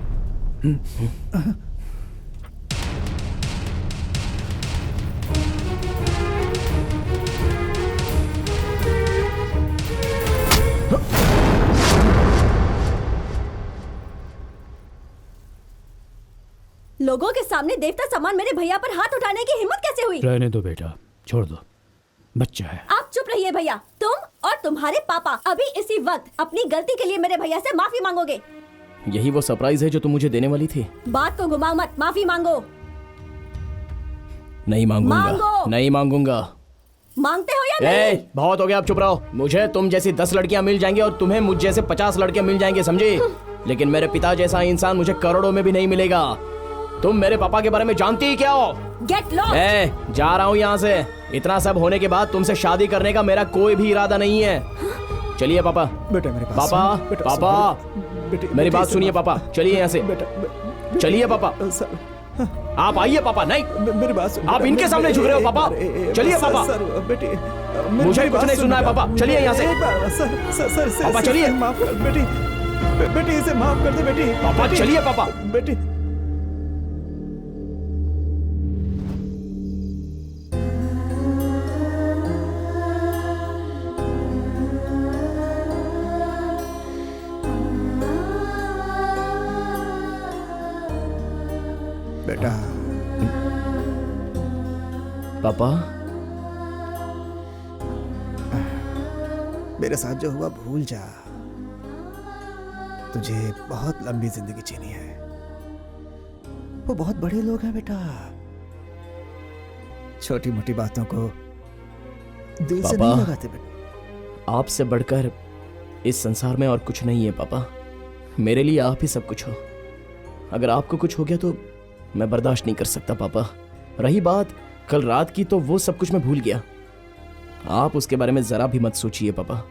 लोगों के सामने देवता समान मेरे भैया पर हाथ उठाने की हिम्मत कैसे हुई? रहने दो बेटा, छोड़ दो, बच्चा है। आप चुप रहिए भैया। तुम और तुम्हारे पापा अभी इसी वक्त अपनी गलती के लिए मेरे भैया से माफी मांगोगे। यही वो सरप्राइज है जो तुम मुझे देने वाली थी? बात को घुमाओ मत, माफी मांगो। नहीं मांगूंगा। मांगो। नहीं मांगूंगा। मांगते हो या नहीं? बहुत हो गया, अब चुप रहो। मुझे तुम जैसी 10 लड़कियां मिल जाएंगी और तुम्हें मुझ जैसे 50 लड़के मिल जाएंगे, समझे? लेकिन मेरे पिता जैसा इंसान मुझे करोड़ों में भी नहीं मिलेगा। तुम मेरे पापा के बारे में जानती ही क्या हो? Get lost! जा रहा हूँ यहाँ से। इतना सब होने के बाद तुमसे शादी करने का मेरा कोई भी इरादा नहीं है। चलिए पापा। बेटा मेरे पास। पापा मेरी बात सुनिए पापा, चलिए यहाँ से। चलिए पापा। आप आइए पापा। नहीं, मेरी बात। आप इनके सामने झुक रहे हो पापा। चलिए पापा। मुझे कुछ नहीं सुनना है पापा, चलिए यहाँ से। पापा चलिए। माफ कर बेटी, बेटी इसे माफ कर दे बेटी। पापा चलिए पापा। बेटी बेटा। पापा मेरे साथ जो हुआ भूल जा। तुझे बहुत लंबी जिंदगी जीनी है। वो बहुत बड़े लोग हैं बेटा, छोटी मोटी बातों को दिल से नहीं लगाते बेटा। आपसे बढ़कर इस संसार में और कुछ नहीं है पापा। मेरे लिए आप ही सब कुछ हो। अगर आपको कुछ हो गया तो मैं बर्दाश्त नहीं कर सकता पापा। रही बात कल रात की, तो वो सब कुछ मैं भूल गया। आप उसके बारे में जरा भी मत सोचिए पापा।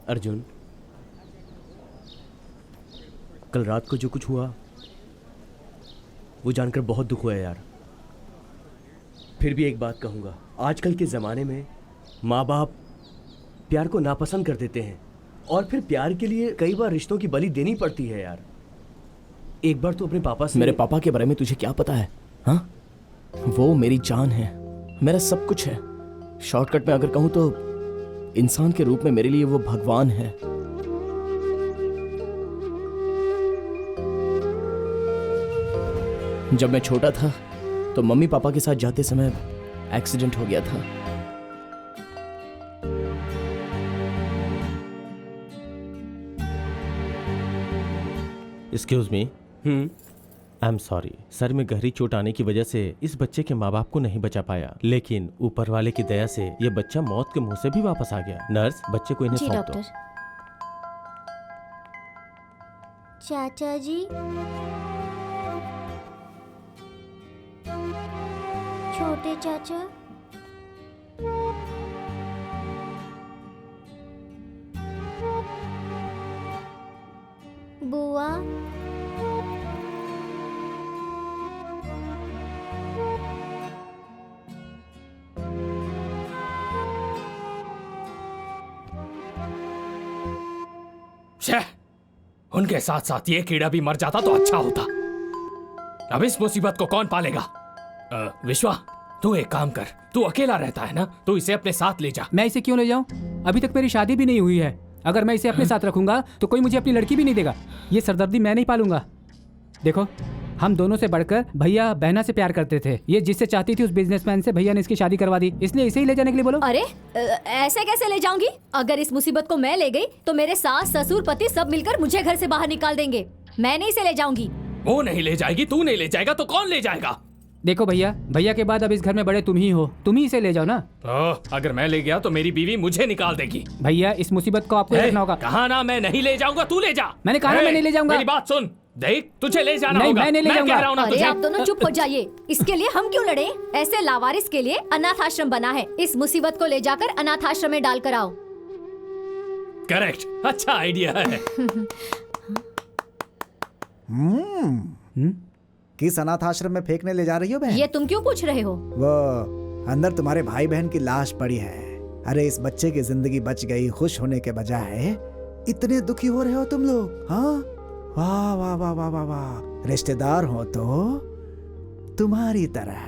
अर्जुन, कल रात को जो कुछ हुआ वो जानकर बहुत दुख हुआ है यार। फिर भी एक बात कहूँगा, आजकल के ज़माने में माँ बाप प्यार को नापसंद कर देते हैं और फिर प्यार के लिए कई बार रिश्तों की बलि देनी पड़ती है यार। एक बार तो अपने पापा से। मेरे पापा के बारे में तुझे क्या पता है? हाँ, वो मेरी जान है, मेरा सब कुछ है। शॉर्टकट में अगर कहूँ तो इंसान के रूप में मेरे लिए वो भगवान है। जब मैं छोटा था तो मम्मी पापा के साथ जाते समय एक्सीडेंट हो गया था। Excuse me. I am sorry sir, में गहरी चोट आने की वजह से इस बच्चे के माँ बाप को नहीं बचा पाया, लेकिन ऊपर वाले की दया से ये बच्चा मौत के मुंह से भी वापस आ गया। नर्स, बच्चे को इन्हें सौंप दो। चाचा जी, छोटे चाचा, बुआ, उनके साथ साथ ये कीड़ा भी मर जाता तो अच्छा होता। अब इस मुसीबत को कौन पालेगा? विश्वा, तू एक काम कर, तू अकेला रहता है ना, तू इसे अपने साथ ले जा। मैं इसे क्यों ले जाऊं? अभी तक मेरी शादी भी नहीं हुई है। अगर मैं इसे अपने साथ रखूंगा तो कोई मुझे अपनी लड़की भी नहीं देगा। ये सरदर्दी मैं नहीं पालूंगा। देखो, हम दोनों से बढ़कर भैया बहना से प्यार करते थे। ये जिससे चाहती थी उस बिजनेसमैन से भैया ने इसकी शादी करवा दी, इसलिए इसे ही ले जाने के लिए बोलो। अरे ऐसे कैसे ले जाऊंगी? अगर इस मुसीबत को मैं ले गई तो मेरे सास, ससुर, पति सब मिलकर मुझे घर से बाहर निकाल देंगे। मैं नहीं इसे ले जाऊंगी। वो नहीं ले जाएगी, तू नहीं ले जाएगा तो कौन ले जाएगा? देखो भैया, भैया के बाद अब इस घर में बड़े तुम ही हो, तुम ही इसे ले जाओ ना। अगर मैं ले गया तो मेरी बीवी मुझे निकाल देगी। भैया, इस मुसीबत को आपको देखना होगा। कहा ना मैं नहीं ले जाऊंगा, तू ले जा। मैंने कहा ना मैं नहीं ले जाऊंगा। मेरी बात सुन, देख तुझे ले जाना नहीं, होगा। मैं नहीं ले जाऊंगा। कह रहा हूं ना अरे तुझे। आप दोनों चुप हो जाइए। इसके लिए हम क्यों लड़े? ऐसे लावारिस के लिए अनाथ आश्रम बना है। इस मुसीबत को ले जाकर अनाथ आश्रम में डाल कर आओ। करेक्ट, अच्छा आइडिया है। किस अनाथ आश्रम में फेंकने ले जा रही हो बहन? ये तुम क्यों पूछ रहे हो? वो अंदर तुम्हारे भाई बहन की लाश पड़ी है। अरे इस बच्चे की जिंदगी बच गई, खुश होने के बजाय इतने दुखी हो रहे हो तुम लोग। हाँ, वाह वाह वाह वाह वाह वाह। रिश्तेदार हो तो तुम्हारी तरह।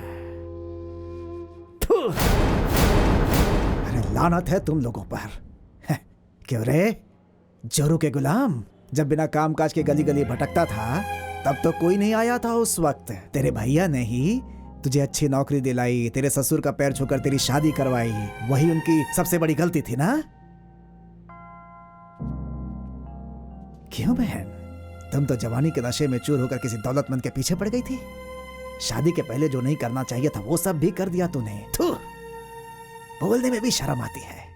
अरे लानत है तुम लोगों पर। क्यों रे, जोरू के गुलाम? जब बिना काम काज के गली गली भटकता था तब तो कोई नहीं आया था उस वक्त। तेरे भैया ने ही तुझे अच्छी नौकरी दिलाई, तेरे ससुर का पैर छूकर तेरी शादी करवाई। वही उनकी सबसे बड़ी गलती थी ना? क्यों बहन, तुम तो जवानी के नशे में चूर होकर किसी दौलतमंद के पीछे पड़ गई थी। शादी के पहले जो नहीं करना चाहिए था वो सब भी कर दिया तूने। थू, बोलने में भी शर्म आती है।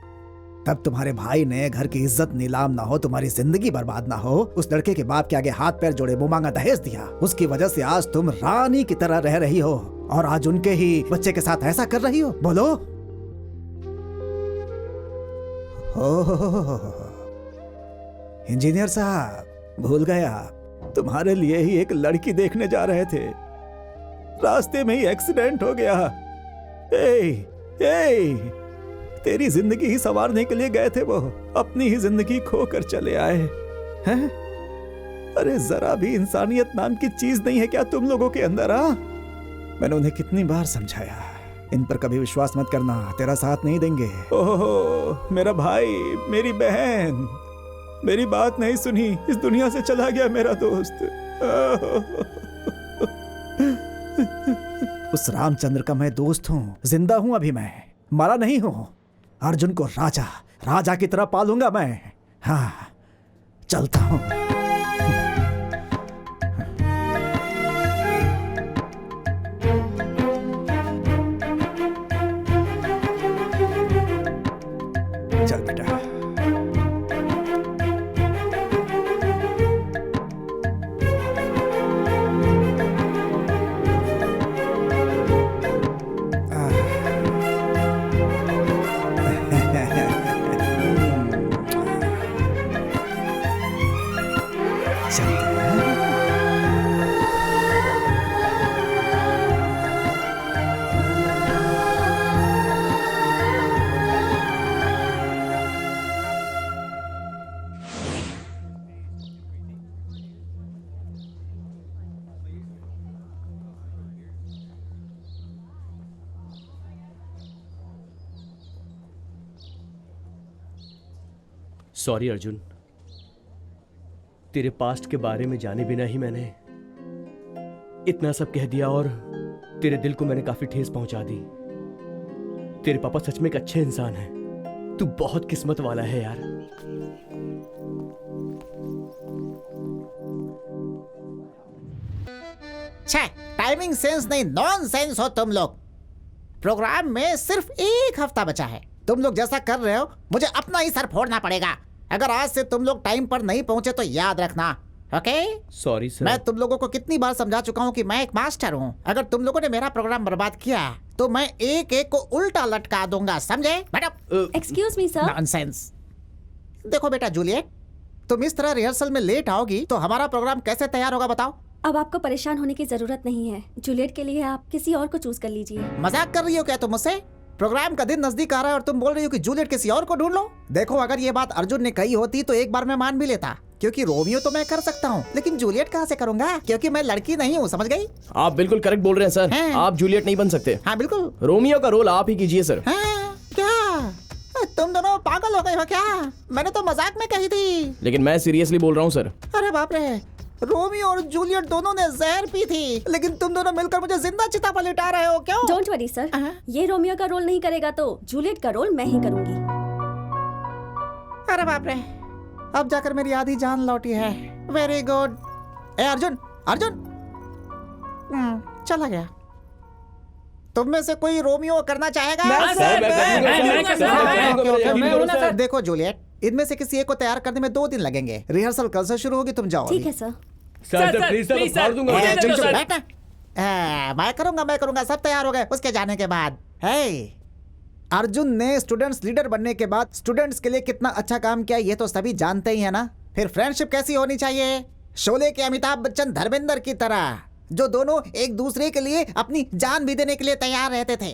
तब तुम्हारे भाई ने घर की इज्जत नीलाम ना हो, तुम्हारी जिंदगी बर्बाद ना हो, उस लड़के के बाप के आगे हाथ पैर जोड़े मुंह मांगा दहेज दिया। उसकी वजह से आज तुम रानी की तरह रह रही हो और आज उनके ही बच्चे के साथ ऐसा कर रही हो। बोलो। इंजीनियर साहब, भूल गए आप, तुम्हारे लिए ही एक लड़की देखने जा रहे थे, रास्ते में ही एक्सीडेंट हो गया। तेरी जिंदगी ही संवारने के लिए गए थे वो, अपनी ही जिंदगी खोकर चले आए हैं। अरे जरा भी इंसानियत नाम की चीज नहीं है क्या तुम लोगों के अंदर? मैंने उन्हें कितनी बार समझाया, इन पर कभी विश्वास मत करना, तेरा साथ नहीं देंगे। ओहो, मेरा भाई, मेरी बहन, मेरी बात नहीं सुनी, इस दुनिया से चला गया मेरा दोस्त। उस रामचंद्र का मैं दोस्त हूँ, जिंदा हूँ अभी, मैं मरा नहीं हूँ। अर्जुन को राजा की तरह पालूंगा मैं। हाँ, चलता हूँ। चल बेटा। सॉरी अर्जुन, तेरे पास्ट के बारे में जाने बिना ही मैंने इतना सब कह दिया और तेरे दिल को मैंने काफी ठेस पहुंचा दी। तेरे पापा सच में एक अच्छे इंसान हैं। तू बहुत किस्मत वाला है यार। छे, टाइमिंग सेंस नहीं, नॉनसेंस हो तुम लोग। प्रोग्राम में सिर्फ 1 हफ्ता बचा है। तुम लोग जैसा कर रहे हो मुझे अपना ही सर फोड़ना पड़ेगा। अगर आज से तुम लोग टाइम पर नहीं पहुंचे तो याद रखना, ओके? Sorry sir. मैं तुम लोगों को कितनी बार समझा चुका हूँ कि मैं एक मास्टर हूँ। अगर तुम लोगों ने मेरा प्रोग्राम बर्बाद किया तो मैं एक को उल्टा लटका दूंगा, समझे? Madam excuse me sir. Nonsense. देखो बेटा जूलियट, तुम इस तरह रिहर्सल में लेट आओगी तो हमारा प्रोग्राम कैसे तैयार होगा बताओ? अब आपको परेशान होने की जरूरत नहीं है। जूलियट के लिए आप किसी और को चूज कर लीजिए। मजाक कर रही हो क्या तुम मुझसे? प्रोग्राम का दिन नजदीक आ रहा है और तुम बोल रही हो कि जूलियट किसी और को ढूंढ लो। देखो, अगर ये बात अर्जुन ने कही होती तो एक बार मैं मान भी लेता, क्योंकि रोमियो तो मैं कर सकता हूँ, लेकिन जूलियट कहाँ से करूंगा? क्योंकि मैं लड़की नहीं हूँ, समझ गई? आप बिल्कुल करेक्ट बोल रहे हैं सर। आप जूलियट नहीं बन सकते। हाँ बिल्कुल, रोमियो का रोल आप ही कीजिए सर। क्या तुम दोनों पागल हो गए हो क्या? मैंने तो मजाक में कही थी। लेकिन मैं सीरियसली बोल रहा हूँ सर। अरे बाप रे, रोमियो और जूलियट दोनों ने जहर पी थी, लेकिन तुम दोनों मिलकर मुझे जिंदा चिता पर लिटा रहे हो, क्यों? डोंट वरी सर, ये रोमियो का रोल नहीं करेगा तो जूलियट का रोल मैं ही करूंगी। अरे बाप रे, अब जाकर मेरी आधी जान लौटी है। Very good. ए अर्जुन, अर्जुन चला गया। तुम में से कोई रोमियो करना चाहेगा? देखो जूलियट, इनमें से किसी एक को तैयार करने में 2 दिन लगेंगे। रिहर्सल कल से शुरू होगी, तुम जाओ। ठीक है सर। मैं करूंगा, सब तैयार हो गए उसके जाने के बाद। अर्जुन ने स्टूडेंट्स लीडर बनने के बाद स्टूडेंट्स के लिए कितना अच्छा काम किया ये तो सभी जानते ही है ना। फिर फ्रेंडशिप कैसी होनी चाहिए? शोले के अमिताभ बच्चन धर्मेंद्र की तरह, जो दोनों एक दूसरे के लिए अपनी जान भी देने के लिए तैयार रहते थे।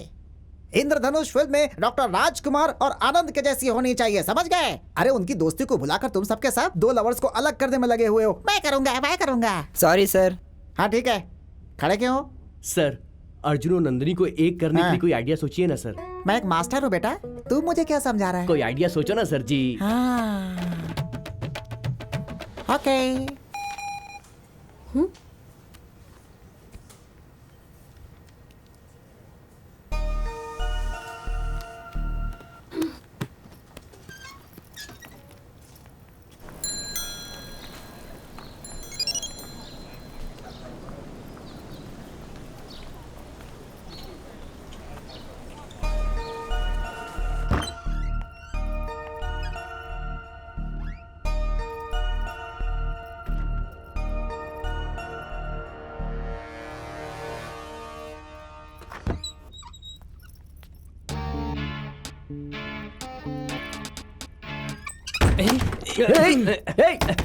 इंद्रधनुष फिल्म में डॉक्टर राजकुमार और आनंद के जैसी होनी चाहिए, समझ गए? अरे उनकी दोस्ती को भुलाकर तुम सबके साथ 2 लवर्स को अलग करने में लगे हुए हो। मैं करूंगा। Sorry sir. हाँ ठीक है, खड़े क्यों हो? सर, अर्जुन और नंदिनी को एक करने के लिए कोई आइडिया सोचिए ना सर। मैं एक मास्टर हूँ बेटा, तू मुझे क्या समझा रहा है? कोई आइडिया सोचो ना सर जी। हाँ, ओके।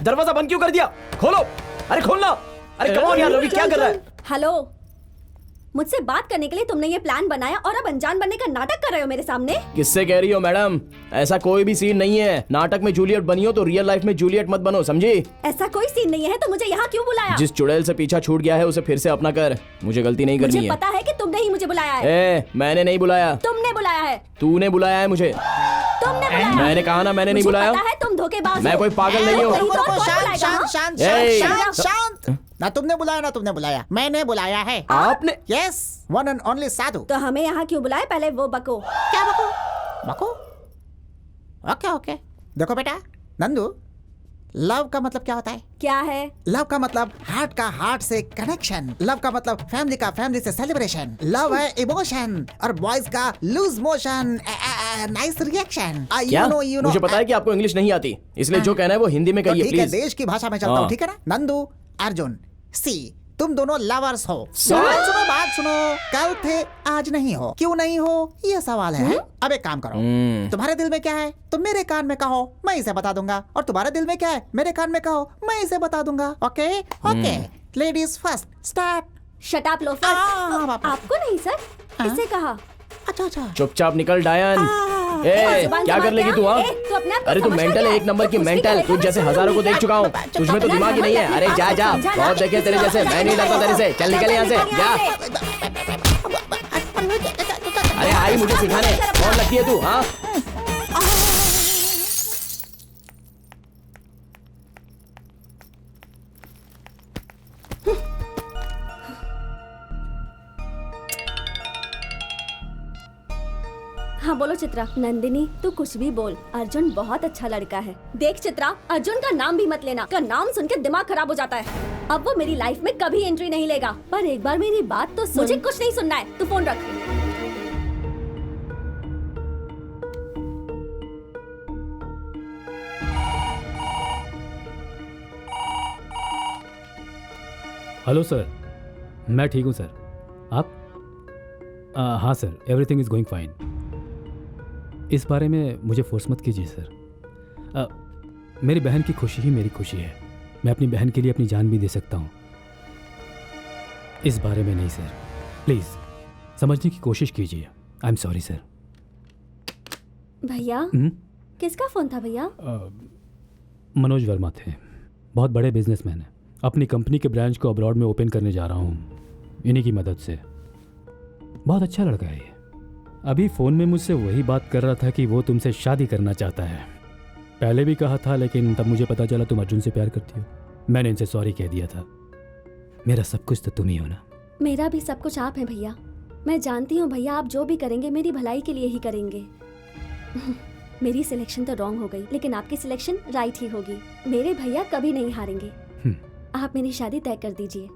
दरवाजा बंद क्यों कर दिया? खोलो, अरे खोलना। अरे कम ऑन यार, रवि क्या कर रहा है? हेलो, मुझसे बात करने के लिए तुमने ये प्लान बनाया और अब अनजान बनने का नाटक कर रहे हो मेरे सामने? किससे कह रही हो मैडम? ऐसा कोई भी सीन नहीं है। नाटक में जूलियट बनी हो तो रियल लाइफ में जूलियट मत बनो, समझी? ऐसा कोई सीन नहीं है तो मुझे यहाँ क्यों बुलाया? जिस चुड़ैल से पीछा छूट गया है उसे फिर से अपना कर। मुझे गलती नहीं करनी है। मुझे पता है कि तुमने ही मुझे बुलाया है। मैंने नहीं बुलाया। तुमने बुलाया है। तूने बुलाया है मुझे। तुमने बुलाया। मैंने कहा ना, मैंने नहीं बुलाया। पता है तुम धोखेबाज हो। मैं कोई पागल नहीं हूँ। शांत। ना तुमने बुलाया, मैंने बुलाया है। आपने? यस, वन एंड ओनली साधु। तो हमें यहाँ क्यों बुलाया? पहले वो बको। क्या बको? ओके। देखो बेटा नंदू, लव का मतलब क्या होता है? क्या है? लव का मतलब हार्ट का हार्ट से कनेक्शन। लव का मतलब फैमिली का फैमिली से सेलिब्रेशन। लव है इमोशन और बॉयज का लूज मोशन, नाइस रिएक्शन। क्या? मुझे पता है कि आपको इंग्लिश नहीं आती, इसलिए जो कहना है वो हिंदी में कहिए प्लीज। देश की भाषा में चलता हूँ, ठीक है ना? नंदू, अर्जुन, सी, तुम दोनों लवर्स हो। बात सुनो, कल थे आज नहीं हो। क्यों नहीं हो ये सवाल है। अब एक काम करो, तुम्हारे दिल में क्या है तुम मेरे कान में कहो, मैं इसे बता दूंगा। और तुम्हारे दिल में क्या है मेरे कान में कहो, मैं इसे बता दूंगा। Okay? Ladies first, start. Shut up loafer. आपको नहीं सर, किससे कहा? अच्छा। चुपचाप निकल डायन। क्या कर लेगी तू? अरे तू मेंटल है, एक नंबर की मेंटल। तुझ जैसे हज़ारों को देख चुका हूँ, तुझमें तो दिमाग ही नहीं है। अरे जा, बहुत देखे तेरे जैसे। मैं नहीं डरता तेरे से। चल निकल यहाँ से, जा। अरे आई मुझे सिखाने, कौन लगती है तू? हाँ हाँ बोलो चित्रा। नंदिनी तू कुछ भी बोल, अर्जुन बहुत अच्छा लड़का है। देख चित्रा, अर्जुन का नाम भी मत लेना, का नाम सुन के दिमाग खराब हो जाता है। अब वो मेरी लाइफ में कभी एंट्री नहीं लेगा। पर एक बार मेरी बात तो सुन। मुझे कुछ नहीं सुनना है, तू फोन रख। हेलो सर, मैं ठीक हूँ सर। आप? हाँ sir, everything is going fine. इस बारे में मुझे फोर्स मत कीजिए सर। मेरी बहन की खुशी ही मेरी खुशी है। मैं अपनी बहन के लिए अपनी जान भी दे सकता हूँ। इस बारे में नहीं सर, प्लीज़ समझने की कोशिश कीजिए। I am sorry sir. भैया किसका फोन था भैया? मनोज वर्मा थे, बहुत बड़े बिजनेसमैन हैं। अपनी कंपनी के ब्रांच को अब्रॉड में ओपन करने जा रहा हूँ इन्हीं की मदद से। बहुत अच्छा लड़का है ये। अभी फ़ोन में मुझसे वही बात कर रहा था कि वो तुमसे शादी करना चाहता है। पहले भी कहा था, लेकिन तब मुझे पता चला तुम अर्जुन से प्यार करती हो। मैंने इनसे सॉरी कह दिया था। मेरा सब कुछ तो तुम ही हो ना। मेरा भी सब कुछ आप है भैया। मैं जानती हूँ भैया, आप जो भी करेंगे मेरी भलाई के लिए ही करेंगे। मेरी सिलेक्शन तो रॉन्ग हो गई, लेकिन आपकी सिलेक्शन राइट ही होगी। मेरे भैया कभी नहीं हारेंगे। आप मेरी शादी तय कर दीजिए।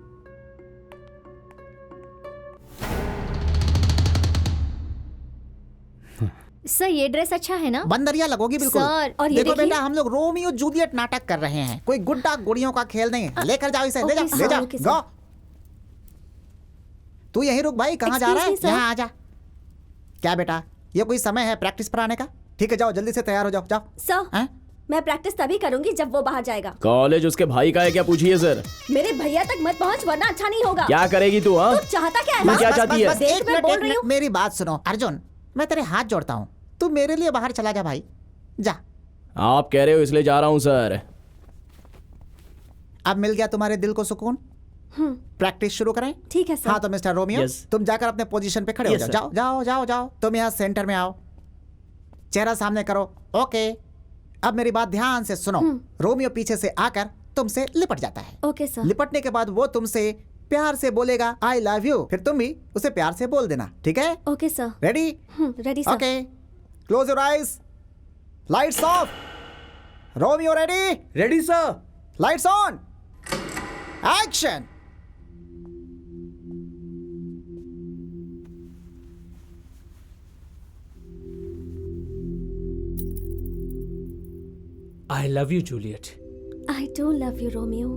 सर ये ड्रेस अच्छा है ना? बंदरिया लगोगी बिल्कुल। सर, और ये देखो देखिए। बेटा, हम लोग रोमियो जूलियट नाटक कर रहे हैं, कोई गुड्डा गुड़ियों का खेल नहीं है। लेकर जाओ इसे, ले जाओ ले जाओ। गो, तू यहीं रुक भाई। कहाँ जा रहा है? यहाँ आ जा। क्या बेटा, ये कोई समय है प्रैक्टिस पर आने का? ठीक है, जाओ जल्दी से तैयार हो जाओ। जाओ सर, मैं प्रैक्टिस तभी करूंगी जब वो बाहर जाएगा। कॉलेज उसके भाई का है क्या? पूछिए सर। मेरे भैया तक मत पहुंच, वरना अच्छा नहीं होगा। क्या करेगी तू? हाँ, तू चाहता क्या है? तू क्या चाहती है? देख, मैं बोल रही हूँ। मेरी बात सुनो अर्जुन, मैं तेरे हाथ जोड़ता हूँ, तू मेरे लिए बाहर चला जा भाई, जा। आप कह रहे हो इसलिए जा रहा हूँ सर। अब मिल गया तुम्हारे दिल को सुकून। प्रैक्टिस शुरू करें? ठीक है सर। हाँ तो मिस्टर रोमियो, तुम जाकर अपने पोजीशन पे खड़े हो जाओ। जाओ जाओ जाओ जाओ। तुम यहाँ सेंटर में आओ, चेहरा सामने करो। ओके, अब मेरी बात ध्यान से सुनो। रोमियो पीछे से आकर तुमसे लिपट जाता है। Okay sir. लिपटने के बाद वो तुमसे प्यार से बोलेगा आई लव यू, फिर तुम भी उसे प्यार से बोल देना। ठीक है? Okay sir. Ready? Ready sir. Okay, close your eyes, lights off. Romeo ready? Ready sir. Lights on, action. I love you, Juliet. I do love you, Romeo.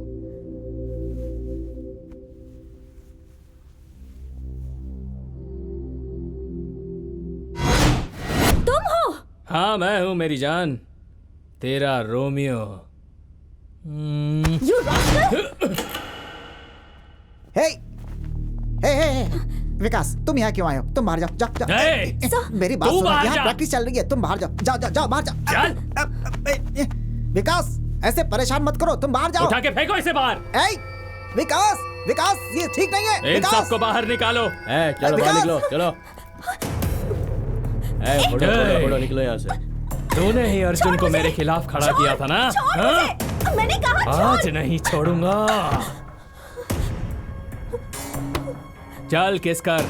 तुम हो? हाँ मैं हूँ मेरी जान, तेरा रोमियो। You rascal! हे विकास, तुम यहाँ क्यों आए हो? तुम बाहर जाओ। जाओ जाओ। मेरी बात सुनो, यहाँ प्रैक्टिस चल रही है। तुम बाहर जाओ। जाओ जाओ जाओ, बाहर जाओ। विकास, ऐसे परेशान मत करो, तुम बाहर जाओ। उठा के फेंको इसे बाहर। विकास, विकास, ये ठीक नहीं है। इन सबको बाहर निकालो। चलो बाहर निकलो, चलो। फोड़ो निकलो यहाँ से। तूने ही अर्जुन को मेरे खिलाफ खड़ा किया था ना? मैंने कहा आज नहीं छोड़ूंगा। चल किस कर।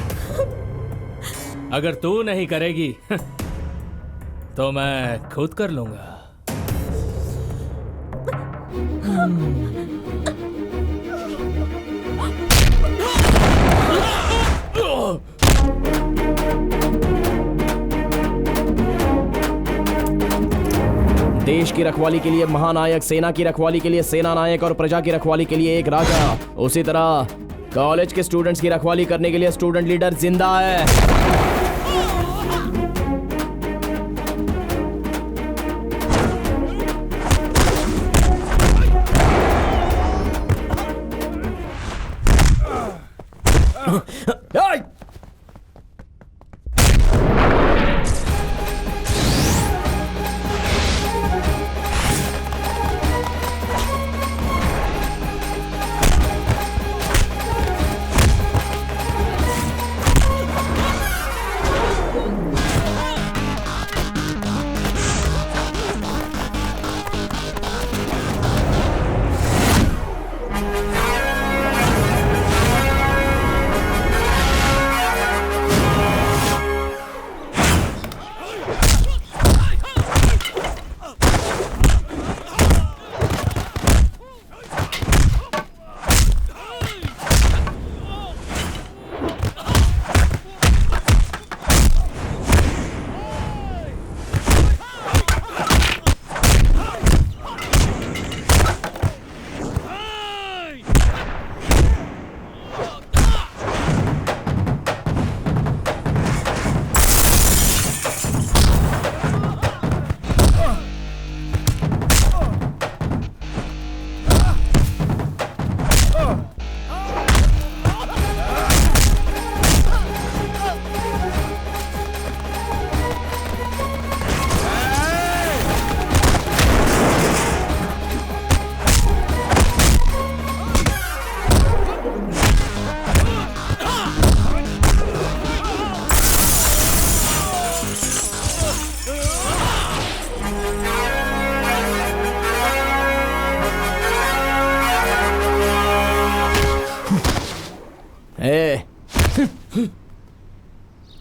अगर तू नहीं करेगी तो मैं खुद कर लूंगा। देश की रखवाली के लिए महानायक, सेना की रखवाली के लिए सेना नायक और प्रजा की रखवाली के लिए एक राजा। उसी तरह कॉलेज के स्टूडेंट्स की रखवाली करने के लिए स्टूडेंट लीडर जिंदा है।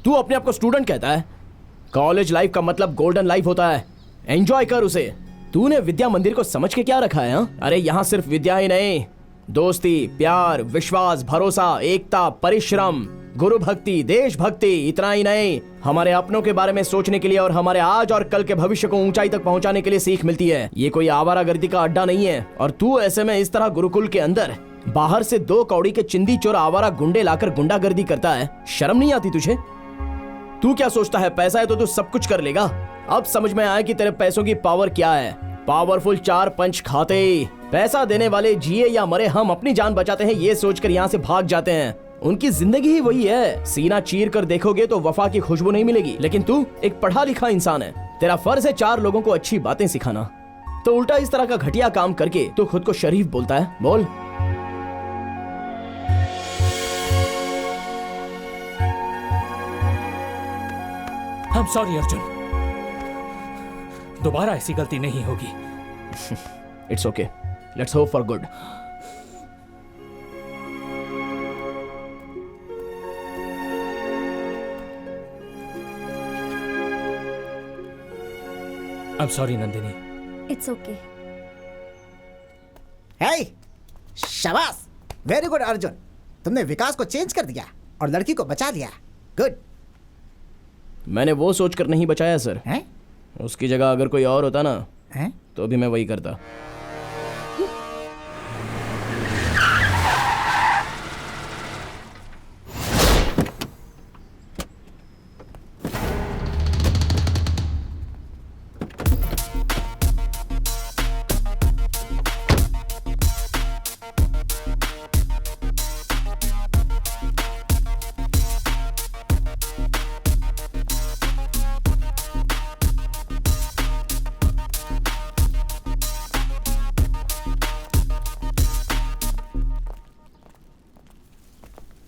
तू अपने आप को स्टूडेंट कहता है? कॉलेज लाइफ का मतलब गोल्डन लाइफ होता है, एंजॉय कर उसे। तूने विद्या मंदिर को समझ के क्या रखा है? अरे यहाँ सिर्फ विद्या ही नहीं, दोस्ती, प्यार, विश्वास, भरोसा, एकता, परिश्रम, गुरु भक्ति, देशभक्ति, इतना ही नहीं, हमारे अपनों के बारे में सोचने के लिए और हमारे आज और कल के भविष्य को ऊंचाई तक पहुंचाने के लिए सीख मिलती है। ये कोई आवारागर्दी का अड्डा नहीं है। और तू ऐसे में इस तरह गुरुकुल के अंदर बाहर से 2 कौड़ी के चिंदी चोर आवारा गुंडे लाकर गुंडागर्दी करता है, शर्म नहीं आती तुझे? तू क्या सोचता है पैसा है तो तू सब कुछ कर लेगा? अब समझ में आया कि तेरे पैसों की पावर क्या है। पावरफुल 4 पंच खाते, पैसा देने वाले जिए या मरे हम अपनी जान बचाते हैं ये सोचकर यहाँ से भाग जाते हैं। उनकी जिंदगी ही वही है। सीना चीर कर देखोगे तो वफा की खुशबू नहीं मिलेगी। लेकिन तू एक पढ़ा लिखा इंसान है, तेरा फर्ज है 4 लोगों को अच्छी बातें सिखाना। तो उल्टा इस तरह का घटिया काम करके तू खुद को शरीफ बोलता है। बोल। I'm sorry अर्जुन, दोबारा ऐसी गलती नहीं होगी। It's okay. Let's hope for good. I'm sorry Nandini. It's okay. Hey, शाबाश, वेरी गुड अर्जुन। तुमने विकास को चेंज कर दिया और लड़की को बचा लिया। गुड। मैंने वो सोचकर नहीं बचाया सर। हैं? उसकी जगह अगर कोई और होता ना हैं? तो भी मैं वही करता।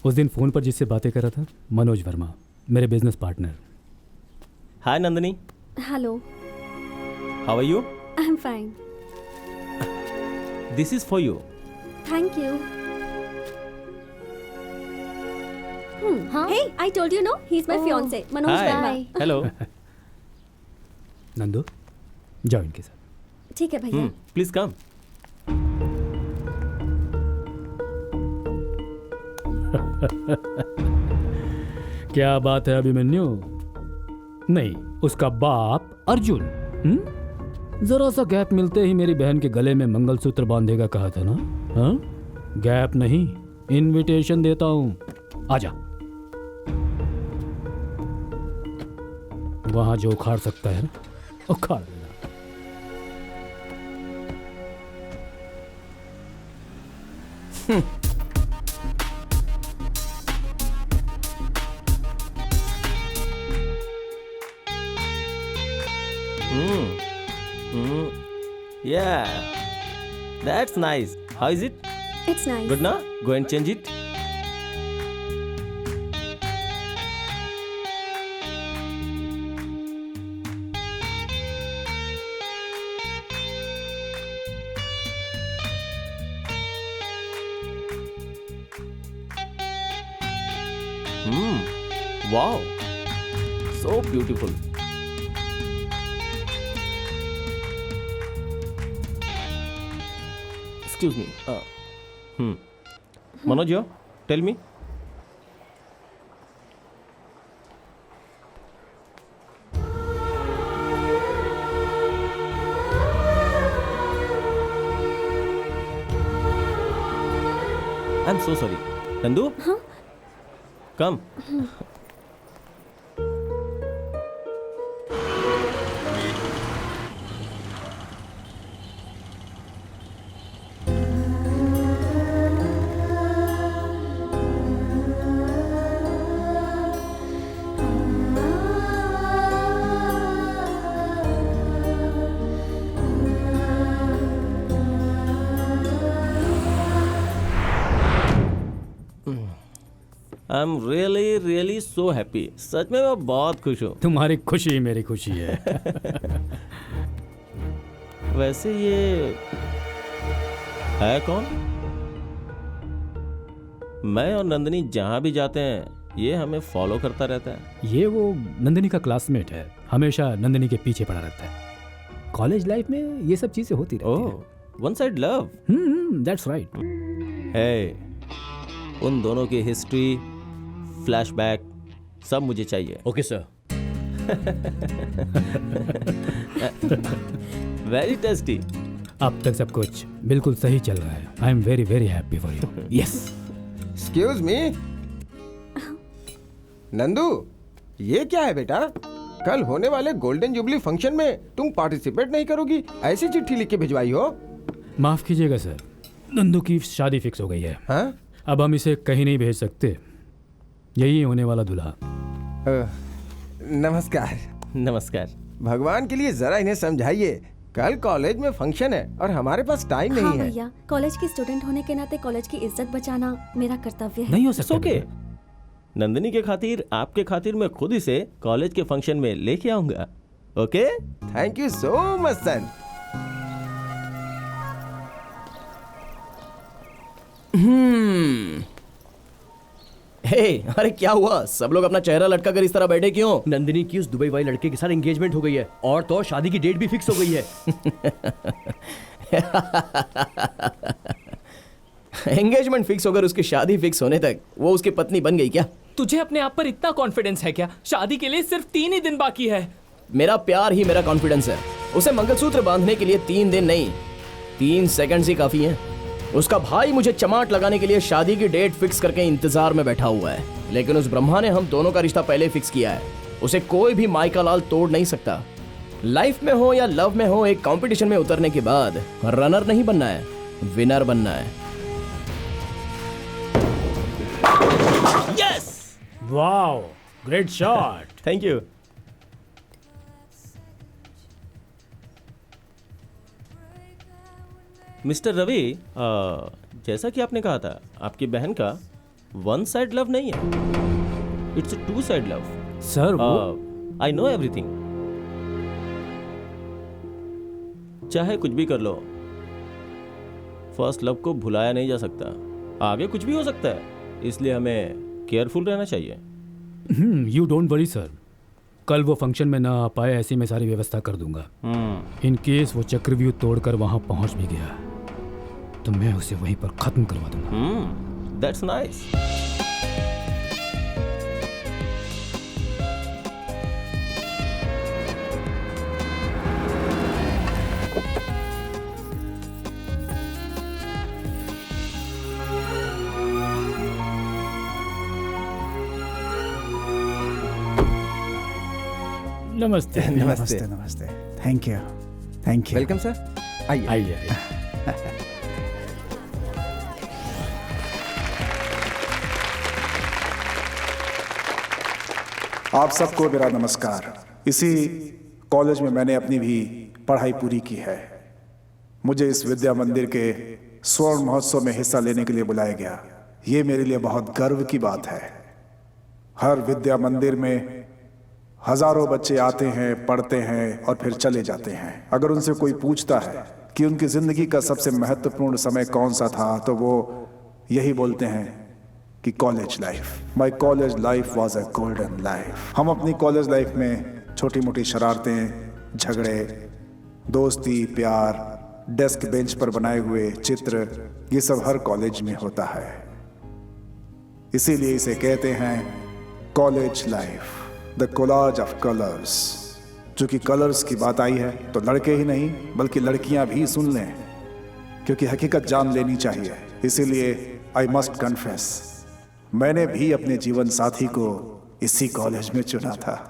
उस दिन फोन पर जिससे बातें कर रहा था, मनोज वर्मा, मेरे business partner. Hi Nandini. Hello. How are you? I am fine. This is for you. Thank you. Hey, I told you no, he's my fiance, Manoj Verma. Hello. Nandu, जाओ इनके साथ। ठीक है भैया। Please come. क्या बात है अभिमन्यु? नहीं, उसका बाप अर्जुन। जरा सा गैप मिलते ही मेरी बहन के गले में मंगलसूत्र बांधेगा कहा था ना? हाँ? गैप नहीं, इनविटेशन देता हूं। आजा। वहां जो उखाड़ सकता है ना, उखाड़ देना। Yeah, that's nice. How is it? It's nice. Good now? Go and change it. Wow, so beautiful. Excuse me. Manoj, you tell me. I'm so sorry. Nandu? Huh? Come. I am really so happy. सच में मैं बहुत खुश हूँ। तुम्हारी खुशी मेरी खुशी है। वैसे ये है कौन? मैं और नंदिनी जहाँ भी जाते हैं ये हमें फॉलो करता रहता है। ये वो नंदिनी का क्लासमेट है, हमेशा नंदिनी के पीछे पड़ा रहता है। कॉलेज लाइफ में ये सब चीजें होती रहती हैं। Oh, one side love. That's right. है, उन दोनों की हिस्ट्री, फ्लैशबैक सब मुझे चाहिए। Okay sir. Very tasty. अब तक सब कुछ बिल्कुल सही चल रहा है। I am very very happy for you. Yes. Excuse me Nandu, ये क्या है बेटा? कल होने वाले गोल्डन जुबली फंक्शन में तुम पार्टिसिपेट नहीं करोगी? ऐसी चिट्ठी लिख के भिजवाई हो? माफ कीजिएगा सर, नंदू की शादी फिक्स हो गई है। हाँ? अब हम इसे कहीं नहीं भेज सकते। यही होने वाला दूल्हा। नमस्कार। नमस्कार। भगवान के लिए जरा इन्हें समझाइए, कल कॉलेज में फंक्शन है और हमारे पास टाइम नहीं है। भैया, कॉलेज की स्टूडेंट होने के नाते कॉलेज की इज्जत बचाना मेरा कर्तव्य है। नहीं हो सकता। ओके, नंदिनी के खातिर, आपके खातिर मैं खुद इसे कॉलेज के फंक्शन में लेके आऊंगा। Okay, thank you so much son. Hey, अरे क्या हुआ? सब लोग अपना चेहरा लटका कर इस तरह बैठे क्यों? नंदिनी की उस दुबई वाले लड़के के साथ एंगेजमेंट हो गई है और तो शादी की डेट भी फिक्स हो गई है। एंगेजमेंट फिक्स होकर उसकी शादी फिक्स होने तक वो उसकी पत्नी बन गई क्या? तुझे अपने आप पर इतना कॉन्फिडेंस है क्या? शादी के लिए सिर्फ 3 ही दिन बाकी है। मेरा प्यार ही मेरा कॉन्फिडेंस है। उसे मंगलसूत्र बांधने के लिए 3 दिन नहीं, 3 सेकंड्स ही काफी हैं। उसका भाई मुझे चमाट लगाने के लिए शादी की डेट फिक्स करके इंतजार में बैठा हुआ है, लेकिन उस ब्रह्मा ने हम दोनों का रिश्ता पहले फिक्स किया है। उसे कोई भी माइका लाल तोड़ नहीं सकता। लाइफ में हो या लव में हो, एक कंपटीशन में उतरने के बाद रनर नहीं बनना है, विनर बनना है। Yes! Wow, great shot. Thank you. Mister Ravi, जैसा कि आपने कहा था, आपकी बहन का वन साइड लव नहीं है, it's 2 side love. Sir, I know everything. चाहे कुछ भी कर लो, फर्स्ट लव को भुलाया नहीं जा सकता। आगे कुछ भी हो सकता है, इसलिए हमें केयरफुल रहना चाहिए। यू डोंट वरी सर, कल वो फंक्शन में ना आ पाए, ऐसी मैं सारी व्यवस्था कर दूंगा। इन केस वो चक्रव्यूह तोड़कर वहां पहुंच भी गया तो मैं उसे वहीं पर खत्म करवा दूंगा। That's nice. नमस्ते। नमस्ते नमस्ते। Thank you, thank you. Welcome sir. आइए आइए। आप सबको मेरा नमस्कार। इसी कॉलेज में मैंने अपनी भी पढ़ाई पूरी की है। मुझे इस विद्या मंदिर के स्वर्ण महोत्सव में हिस्सा लेने के लिए बुलाया गया। ये मेरे लिए बहुत गर्व की बात है। हर विद्या मंदिर में हजारों बच्चे आते हैं, पढ़ते हैं और फिर चले जाते हैं। अगर उनसे कोई पूछता है कि उनकी जिंदगी का सबसे महत्वपूर्ण समय कौन सा था, तो वो यही बोलते हैं कि college life. My college life was a golden life. हम अपनी कॉलेज लाइफ में छोटी मोटी शरारतें, झगड़े, दोस्ती, प्यार, डेस्क बेंच पर बनाए हुए चित्र, ये सब हर कॉलेज में होता है। इसीलिए इसे कहते हैं college life, the collage of colours. चूंकि कलर्स की बात आई है तो लड़के ही नहीं बल्कि लड़कियां भी सुन लें, क्योंकि हकीकत जान लेनी चाहिए। इसीलिए आई मस्ट कन्फेस, मैंने भी अपने जीवन साथी को इसी कॉलेज में चुना था।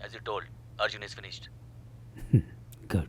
As you told, Arjun is finished. Good.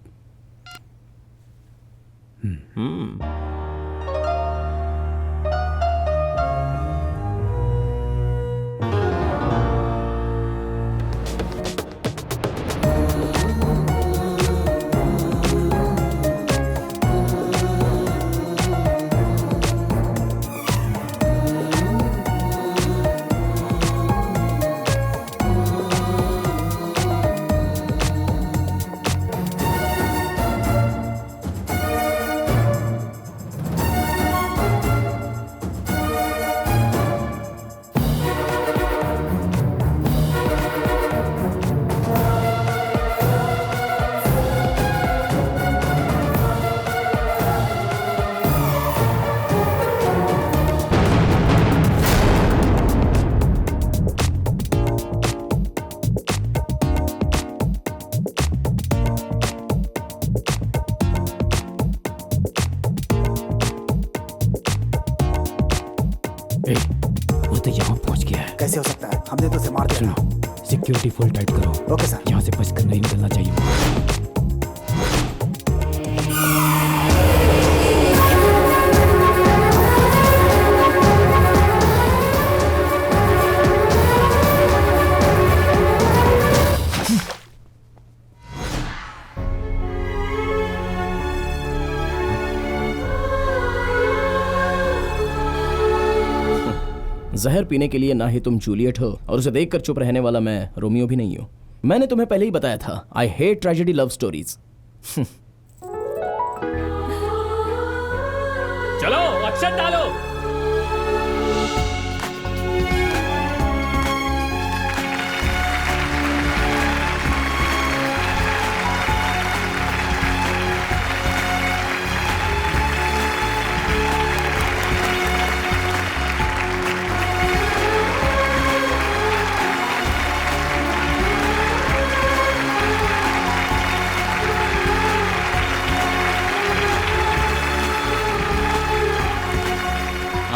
वो तो यहाँ पहुँच गया है। कैसे हो सकता है? हमने तो उसे मार दिया। सुनो, सिक्योरिटी फुल टाइट करो। Okay sir. यहाँ से बचकर नहीं निकलना चाहिए। जहर पीने के लिए ना ही तुम जूलियट हो और उसे देखकर चुप रहने वाला मैं रोमियो भी नहीं हूं। मैंने तुम्हें पहले ही बताया था, I hate tragedy love stories. चलो अक्षत डालो।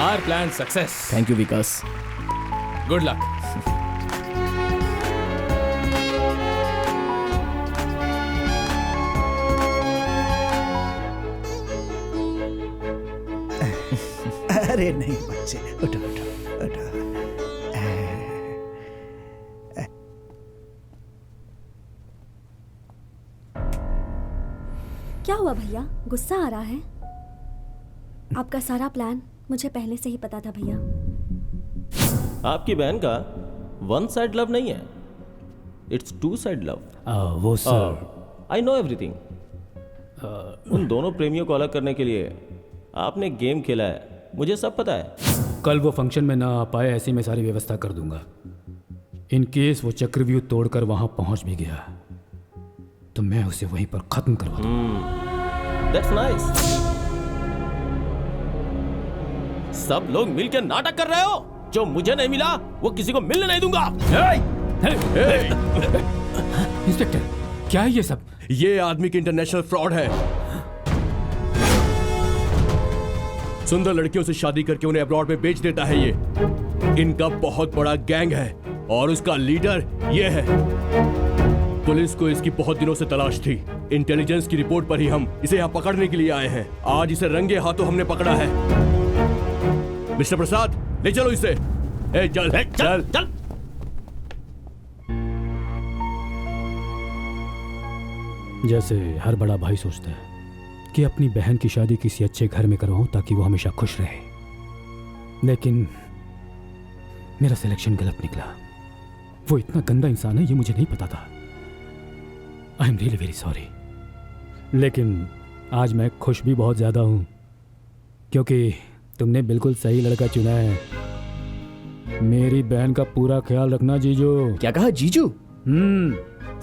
Our plan success. Thank you Vikas. Good luck. अरे नहीं बच्चे, उठो उठो उठो। क्या हुआ भैया, गुस्सा आ रहा है? आपका सारा प्लान मुझे पहले से ही पता था भैया। आपकी बहन का वन साइड लव नहीं है, इट्स टू साइड लव। वो सर, आई नो एवरीथिंग। उन दोनों प्रेमियों को अलग करने के लिए आपने गेम खेला है, मुझे सब पता है। कल वो फंक्शन में ना आ पाए, ऐसी मैं सारी व्यवस्था कर दूंगा। इन केस वो चक्रव्यूह तोड़कर वहां पहुंच भी गया तो मैं उसे वहीं पर खत्म करवा दूंगा। That's nice. सब लोग मिलकर नाटक कर रहे हो। जो मुझे नहीं मिला वो किसी को मिलने नहीं दूंगा। इंस्पेक्टर, क्या है ये सब? ये आदमी की इंटरनेशनल फ्रॉड है। सुंदर लड़कियों से शादी करके उन्हें अब्रॉड में बेच देता है। ये इनका बहुत बड़ा गैंग है और उसका लीडर ये है। पुलिस को इसकी बहुत दिनों से तलाश थी। इंटेलिजेंस की रिपोर्ट पर ही हम इसे यहाँ पकड़ने के लिए आए हैं। आज इसे रंगे हाथों हमने पकड़ा है। मिस्टर प्रसाद, ले चलो इसे। चल चल चल। जैसे हर बड़ा भाई सोचता है कि अपनी बहन की शादी किसी अच्छे घर में करवाऊं ताकि वो हमेशा खुश रहे, लेकिन मेरा सिलेक्शन गलत निकला। वो इतना गंदा इंसान है ये मुझे नहीं पता था। आई एम रियली वेरी सॉरी। लेकिन आज मैं खुश भी बहुत ज्यादा हूं क्योंकि तुमने बिल्कुल सही लड़का चुना है। मेरी बहन का पूरा ख्याल रखना जीजू। क्या कहा जीजू?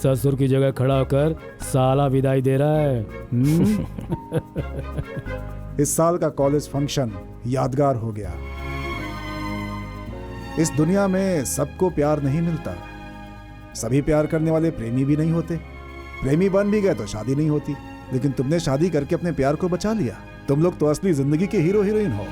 ससुर की जगह खड़ा होकर साला विदाई दे रहा है। इस साल का कॉलेज फंक्शन यादगार हो गया। इस दुनिया में सबको प्यार नहीं मिलता। सभी प्यार करने वाले प्रेमी भी नहीं होते। प्रेमी बन भी गए तो शादी नहीं होती। लेकिन तुमने शादी करके अपने प्यार को बचा लिया। तुम लोग तो असली जिंदगी के हीरो हीरोइन हो।